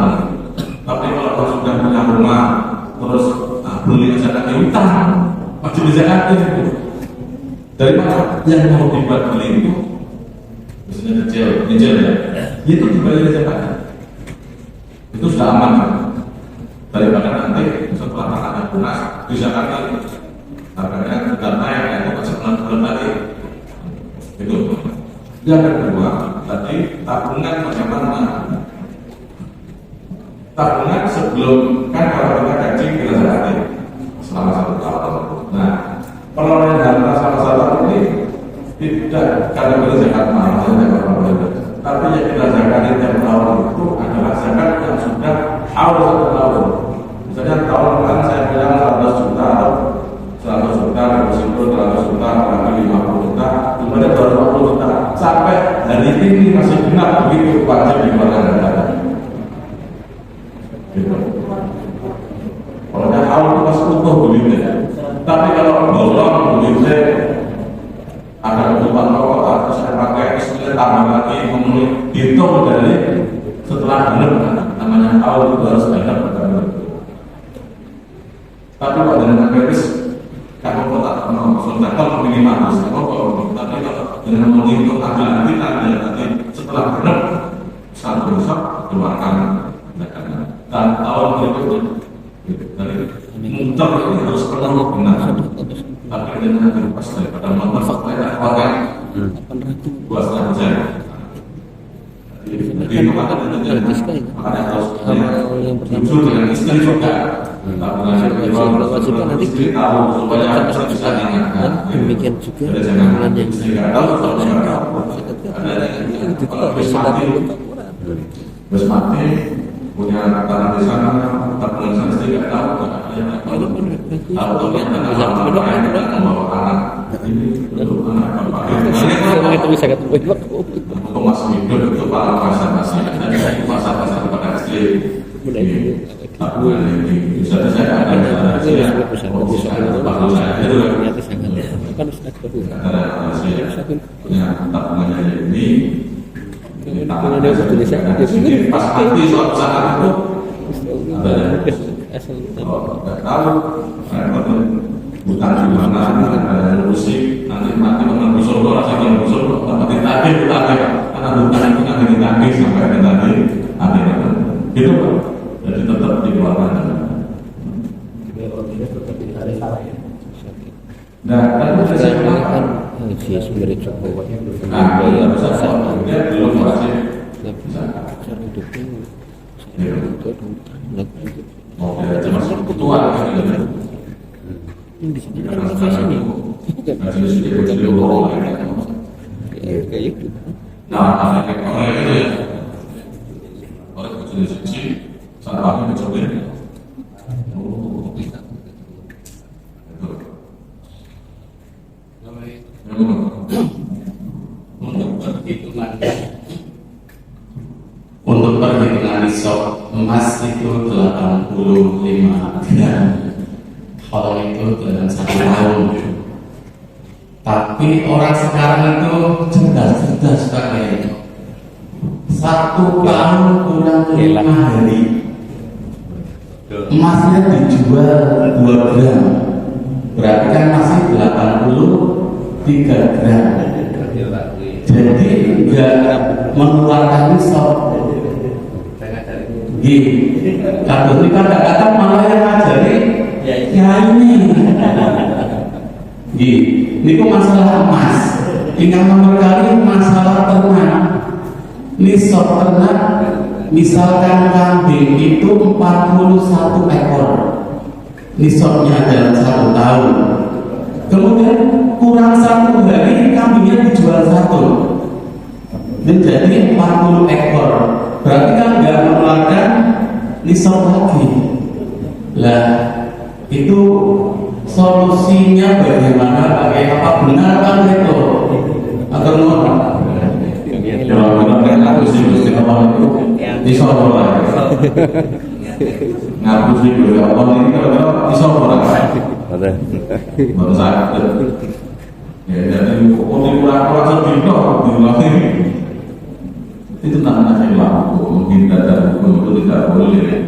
Tapi kalau sudah punya rumah terus beli zakat utang, wajib zakat itu. Dari mana yang mau dibuat beli itu? Misalnya kecil ya, itu dibayar zakat. Itu sudah aman kan? Daripada nanti setelah tanahnya lunas dizakatkan, harganya sudah naik, itu masih bulan lagi. Itu. Yang kedua, tadi tabungan bagaimana? Tabungan sebelum kan kalau kita gaji kita zakati selama 1 tahun. Nah, perolehan harta selama 1 tahun ini tidak karena kita zakat mahal, tapi yang kita zakati tiap tahun itu adalah zakat yang sudah awal 1 tahun. Misalnya tahun kemarin saya punya 100 juta, 100 juta, 100 juta, lagi 50 juta, kemudian 250 juta, sampai hari ini masih genap begitu wajib dikeluarkan zakat. Gitu. Kalau dia awal itu masih utuh begitu. Tapi kalau bolong begitu, ada kebutuhan pokok harus saya pakai, kemudian tambah lagi memenuhi hitung dari setelah benar namanya awal itu harus benar. Tapi kalau dengan kritis, kalau tak mengkonsultasi minimal harus pokok. Tapi kalau dengan menghitung ambil nanti setelah benar satu besok keluarkan zakatnya. Dan tahun berikutnya dari muncul ini harus perlu benar. Tapi dengan terlepas daripada memperfakta orang buat saja. Jadi itu makanya harus muncul dengan istri juga. Wajibkan nanti supaya bisa diingatkan. demikian juga Jangan yang terus mati punya tanah di sana, tabungan sana tidak tahu tahu membawa anak ini untuk anak bapak itu bisa ketemu untuk masuk hidup itu para pasar-pasar pada SD tabungan ini bisa saya ada punya tabungannya ini pas mati suatu saat itu nggak tahu bukan di mana ada musik nanti mati mengenai surga rasa mengenai surga tapi ditagih karena bukan itu kan ditagih sampai ada tadi akhirnya gitu kan jadi tetap dikeluarkan. Nah kan saya bilang si sumber itu bayar dia belum wajib cara hidupnya cuma kebutuhan di sini kan sini kayak itu. Nah, orang itu ya orang kecil suci saat kami mencoba untuk perhitungan nisab emas itu 85 gram, kalau itu dalam 1 tahun. Tapi orang sekarang itu cerdas pakai 1 tahun kurang 5 hari emasnya dijual 2 gram, berarti kan masih 83 gram. Jadi enggak mengeluarkan nisab. Kalau ini kadang-kadang malah yang ngajari ya ini. Ini kok masalah emas. Ingkang nomor kali masalah ternak. Nisab ternak misalkan kambing itu 41 ekor. Nisabnya adalah 1 tahun. Kemudian kurang 1 hari kambingnya dijual 1 menjadi 40 ekor. Berarti kan nggak mengeluarkan nisab lagi. Lah itu solusinya bagaimana? Pakai apa? Benar kan itu? Atau mau? Kalau benar aku sih mesti ngomong itu disoro lah. Ngaku sih gue ngomong ini kalau disoro lah. Ada. Baru sakit. Ya jadi untuk kurang sedikit diulangi. Itu namanya hilang. Mungkin dada hukum itu tidak boleh.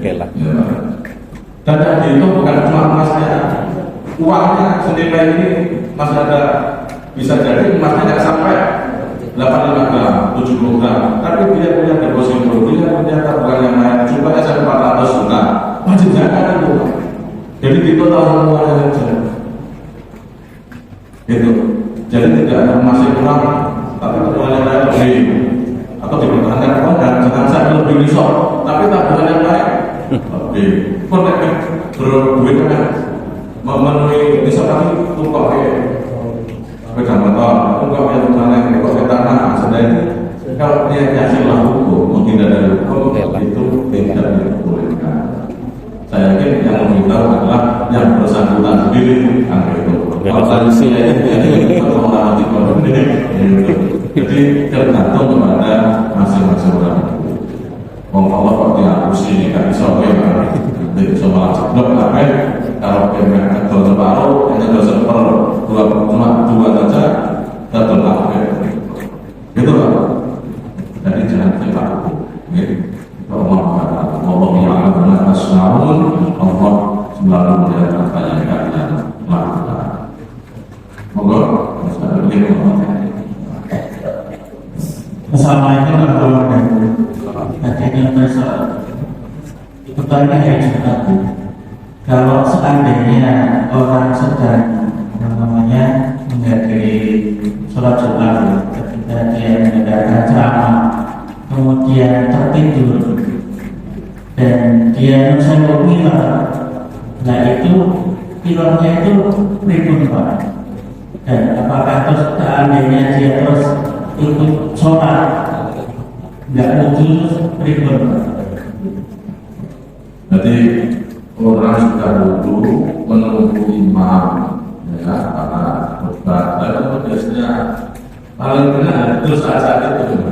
Dada itu bukan cuma emasnya, uangnya senilai ini masih ada, bisa jadi emasnya tidak sampai 85 gram, 70 gram, tapi dia punya deposito, dia punya tabungan yang lain, jumlahnya sampai 400 juta, wajib zakat itu. Jadi kita tahu semuanya saja. Gitu. Jadi tidak ada emas yang kurang, tapi tabungan yang lain lebih, atau dipertahankan uang dan jangan sampai lebih risau, tapi tabungan yang lain lebih. Konek berduit kan memenuhi bisa kami tukar sepeda motor, tukar yang mana tukar tanah, sedang kalau dia hasillah hukum mungkin dari hukum itu tidak dibolehkan. Saya yakin yang meminta adalah yang bersangkutan sendiri angka itu. Kalau solusinya itu orang jadi tergantung kepada masing-masing orang. Allah kok dihapus ini kan bisa bagaimana? Jadi semua sebelum apa? Kalau pengen atau separuh, hanya 2 cuma 2 saja, tetap apa? Gitu kan? Jadi jangan terpaku. Allah kata Allah yang akan asnaun, Allah selalu melihat apa yang kalian lakukan. Moga bisa begitu. Assalamualaikum warahmatullahi wabarakatuh. Adanya besok bertanya ya Ustaz, kalau seandainya orang sedang menghadiri sholat Jumat ketika dia mendengarkan ceramah kemudian tertidur dan dia menyewa pilot, nah itu pilotnya itu ribut Pak. Dan apakah terus seandainya dia terus ikut sholat nggak muncul ribut? Jadi orang sudah dulu menunggu imam, ya karena khutbah dan biasanya paling benar itu saat itu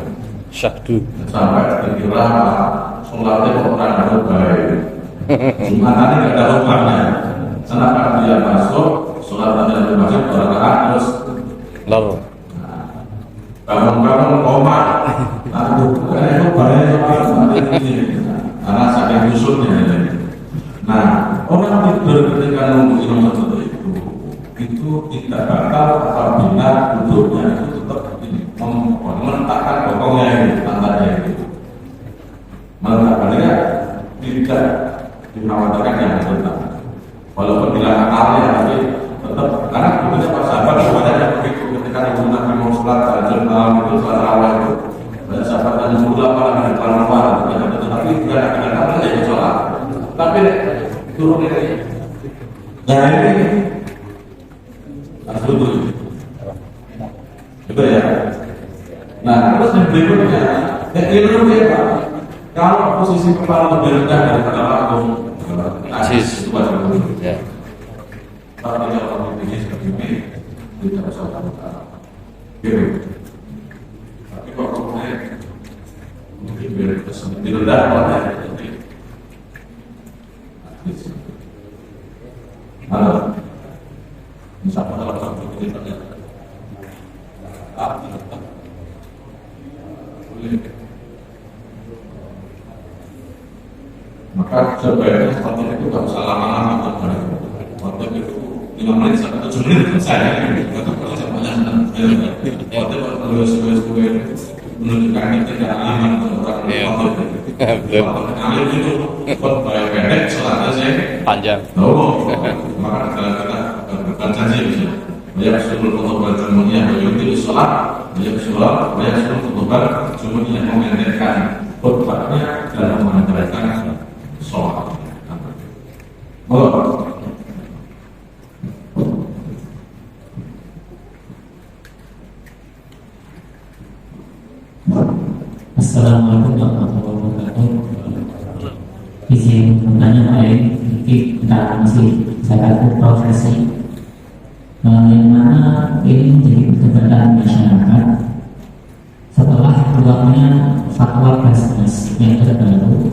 Syahdu. sampai dikira sholatnya orang ada baik. Cuma tadi nggak ada khutbahnya. Kenapa dia masuk sholat tadi ada masuk orang terus Lalu. bangun koma, aduh, itu banyak karena saking kusutnya. Nah, orang tidur ketika nunggu imam seperti itu tidak bakal apabila duduknya itu tetap meletakkan bokongnya ini, pantatnya itu. Meletakkannya tidak dikhawatirkan yang tetap. Walaupun bila akalnya tapi tetap karena bukannya pas sahabat sebenarnya begitu ketika ibu Nabi mau sholat tahajud malam itu sholat raweh itu banyak sahabat dan sebulan malam di depan rumah tapi bukan akan ya sholat tapi turun ini nah ini harus duduk itu ya. Nah terus yang berikutnya ilmu ya Pak, kalau posisi kepala lebih rendah daripada lambung asis itu wajib Ya. tapi kalau ini seperti ini tidak usah gitu. Tapi kalau kemudian mungkin biar di rendah pada halo misalnya kalau kamu begini banyak maka sebaiknya seperti itu tak usah lama-lama waktu itu 5 menit sampai 7 menit saya itu kalau semuanya waktu gue menunjukkan itu tidak aman orang alim itu bayar pendek sholatnya saya Panjang. maka kita bukan janji bisa ويحصل الخطبة الجمهورية ويمكن الصلاة ويحصل الخطبة الجمهورية mengadakan khutbahnya dalam mengadakan sholat. Assalamualaikum warahmatullahi wabarakatuh. Izin bertanya Pak Eri, kita masih zakat profesi, yang mana ini menjadi perdebatan masyarakat setelah keluarnya fatwa Basnas yang terbaru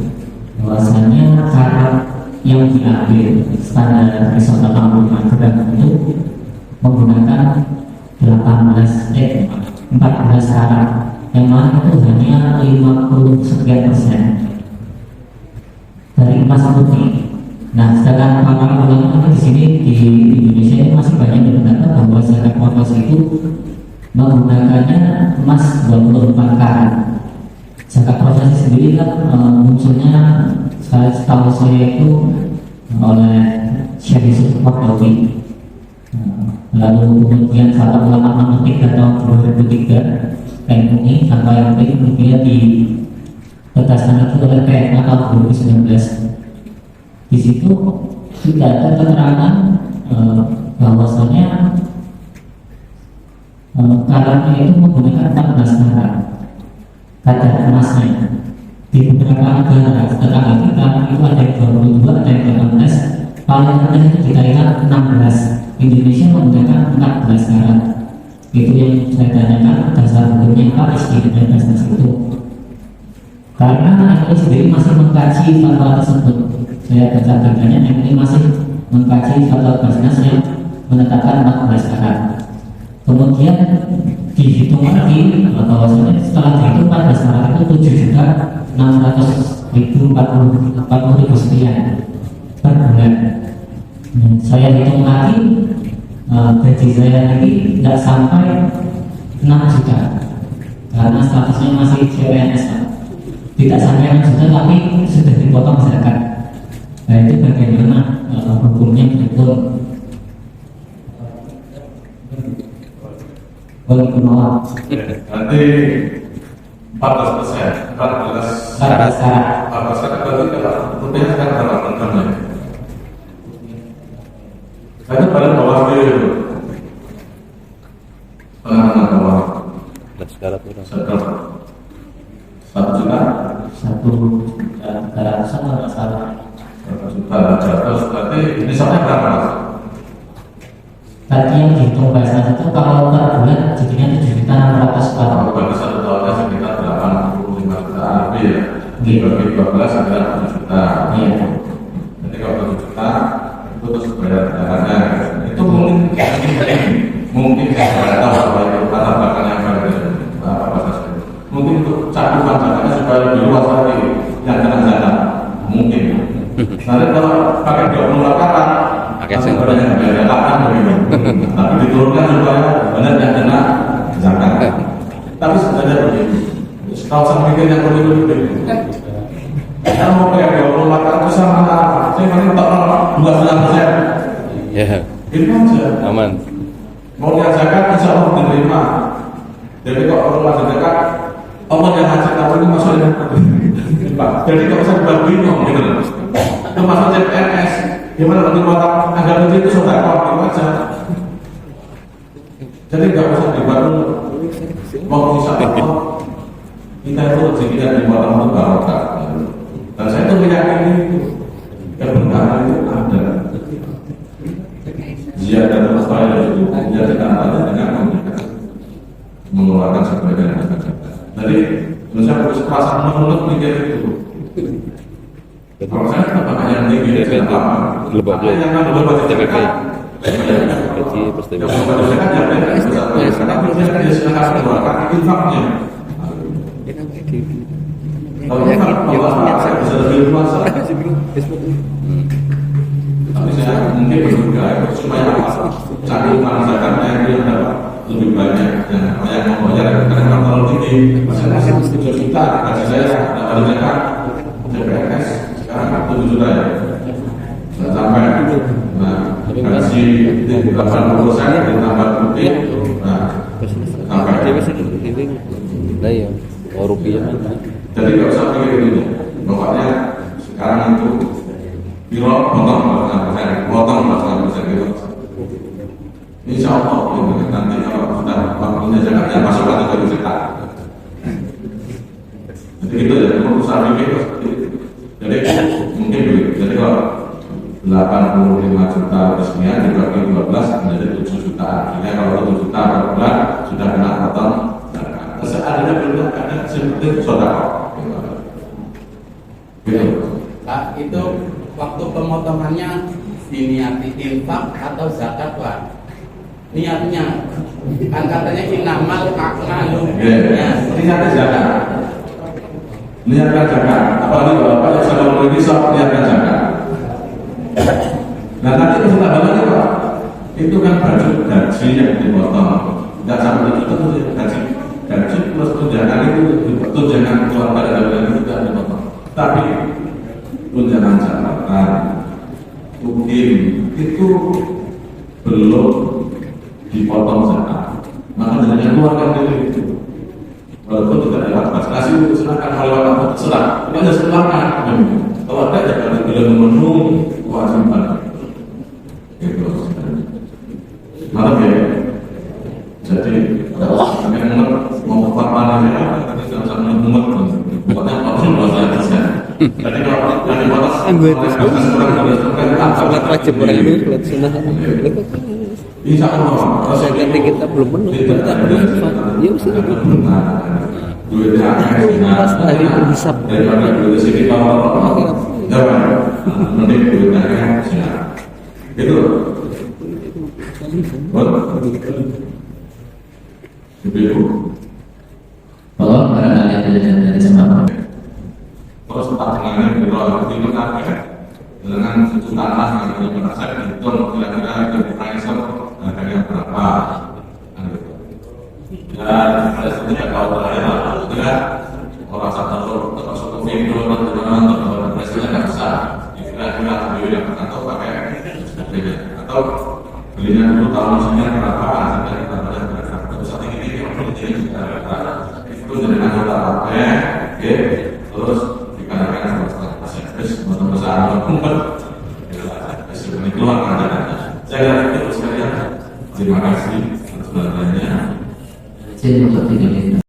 bahwasanya cara yang diambil standar risotto kampung gram itu menggunakan 14 karat, yang mana itu hanya 50 sekian persen dari emas putih. Nah, sedangkan para ulama di sini di Indonesia ini masih banyak yang berpendapat bahwa zakat profesi itu menggunakannya emas 24 karat. Zakat profesi sendiri kan munculnya setahu saya itu oleh Syekh Yusuf Qaradawi. Lalu kemudian Fatwa Ulama nomor 3 tahun 2003 MUI Fatwa yang kemudian ditegaskan itu oleh PMK tahun 2019. Di situ tidak ada keterangan bahwasanya karatnya itu menggunakan 14 karat kadar emasnya. Di beberapa negara tetangga kita itu ada yang 22, ada yang 18, paling rendah itu di Thailand 16, Indonesia menggunakan 14 karat. Itu yang saya tanyakan dasar hukumnya apa di Basnas itu, karena MUI sendiri masih mengkaji fatwa tersebut. Saya baca datanya MUI masih mengkaji fatwa Basnas yang menetapkan 14 karat. Kemudian dihitung lagi bahwasanya setelah dihitung 14 karat itu 7.600.040 sekian per bulan. Saya hitung lagi gaji saya lagi tidak sampai 6 juta karena statusnya masih CPNS, tidak sampai 6 juta tapi sudah dipotong zakat. Nah, itu bagaimana hukumnya betul? Berarti 14%, 14 karat berarti kalau rupiah sekarang berapa pertamanya? Saya pada bawah itu pengaruh bawah. 14 karat berapa? 1 juta. 1 juta sama salah. 1 juta jatuh berarti ini sampai berapa? Tadi yang dihitung Basnas itu kalau per bulan jadinya 7.640. Kalau bagi 1 tahunnya sekitar 85 juta lebih ya. Dibagi 12 adalah 7 juta. Iya. Jadi kalau 7 juta itu terus bayar negaranya. Itu mungkin saya tidak tahu apa itu latar belakangnya apa saja. Mungkin untuk cakupan zakarnya supaya lebih luas lagi yang kena zakat. Mungkin. Nanti kalau pakai 20 karat sebenarnya nggak ada lahan begitu. Tapi diturunkan supaya benar yang kena zakat. Tapi sebenarnya begitu. Kalau saya pikir yang begitu. Saya mau pakai 20 karat itu sama apa? Saya paling tak tahu 2,5%. Ya, Itu aja. aman. Mau yang zakat insya Allah diterima. Jadi kok kalau masuk zakat, Allah yang ngasih tahu ini maksudnya. Jadi kalau saya buat bingung gitu loh. Itu masuk CPNS. Gimana nanti orang agak lebih itu sudah kau aja. Jadi nggak usah dibantu. Mau insya Allah kita itu rezeki yang dibuat Allah barokah. Dan saya itu meyakini itu kebenaran itu ada. Jika ada masalah itu dijadikan ada dengan mengeluarkan sebagian zakat. Jadi saya harus perasaan menurut mikir itu. Kalau saya tetap hanya tinggi dari lama. Lebak dulu. Yang kan lebak TPP. Gaji plus TPP. yang kan jadi karena biasanya dia silakan keluarkan infaknya. Kalau infak Allah bisa lebih luas. Tapi saya mungkin berduga supaya cari uang zakatnya yang dapat lebih banyak yang mau bayar karena kalau tinggi masing-masing 7 juta gaji saya dapat zakat CPNS sekarang 7 juta ya. Sampai gaji 80% ditambah Jadi, nah, sampai Dewe sing dewe. Lah ya, rupiah kan. jadi nggak usah pikir dulu. Pokoknya sekarang itu biro potong persen gitu. Insya Allah gitu. Nanti kalau sudah waktunya zakatnya masuk kategori zakat. Jadi itu ya, usaha pikir. Jadi mungkin begitu. Jadi kalau 85 juta sekian dibagi 12 menjadi 7 juta. Artinya kalau 7 juta per bulan sudah kena potong zakat. Seandainya belum ada seperti sodako. Gitu. Pak, itu waktu pemotongannya diniati infak atau zakat, Pak? Niatnya kan katanya inamal akmalu. Niatnya zakat. Niatkan zakat. Apalagi bapak yang sudah memiliki soal niatkan zakat. Nah nanti setelah balik Pak, itu kan baju gaji yang dipotong. Tidak sampai itu gaji plus tunjangan itu tunjangan keluarga dan lain-lain itu tidak dipotong. Tapi tunjangan jabatan, mungkin itu belum dipotong zakat. Maka dengan keluarga itu, walaupun tidak ada batas itu silakan kalau terserah. Hanya silakan. Kalau ada jabatan belum memenuhi kewajiban, itu malam ya. Jadi memang mau apa namanya? Tidak sama umat. Bukannya orang bahasa jadi kalau dari batas Salat wajib orang itu salat sunnah. Insya Allah Zakat kita belum penuh, kita berinfak. Ya mesti itu. Pas ahli berhisab. Daripada duit sedikit kalau mending duitnya itu ibu Kalau barangkali ada dari jemaah terus tantangannya kalau itu kan dengan suku tanah yang merasa itu kira-kira dari pricer harganya berapa dan ada sebenarnya kalau terakhir orang satu video atau presiden nggak bisa kira-kira video yang atau pakai atau belinya dulu tahun sekian berapa sampai kita pada berapa saat ini itu dari anggota pakai terus dikatakan terus besar ini keluar saya kira itu sekalian terima kasih atas perhatiannya. Saya untuk tidak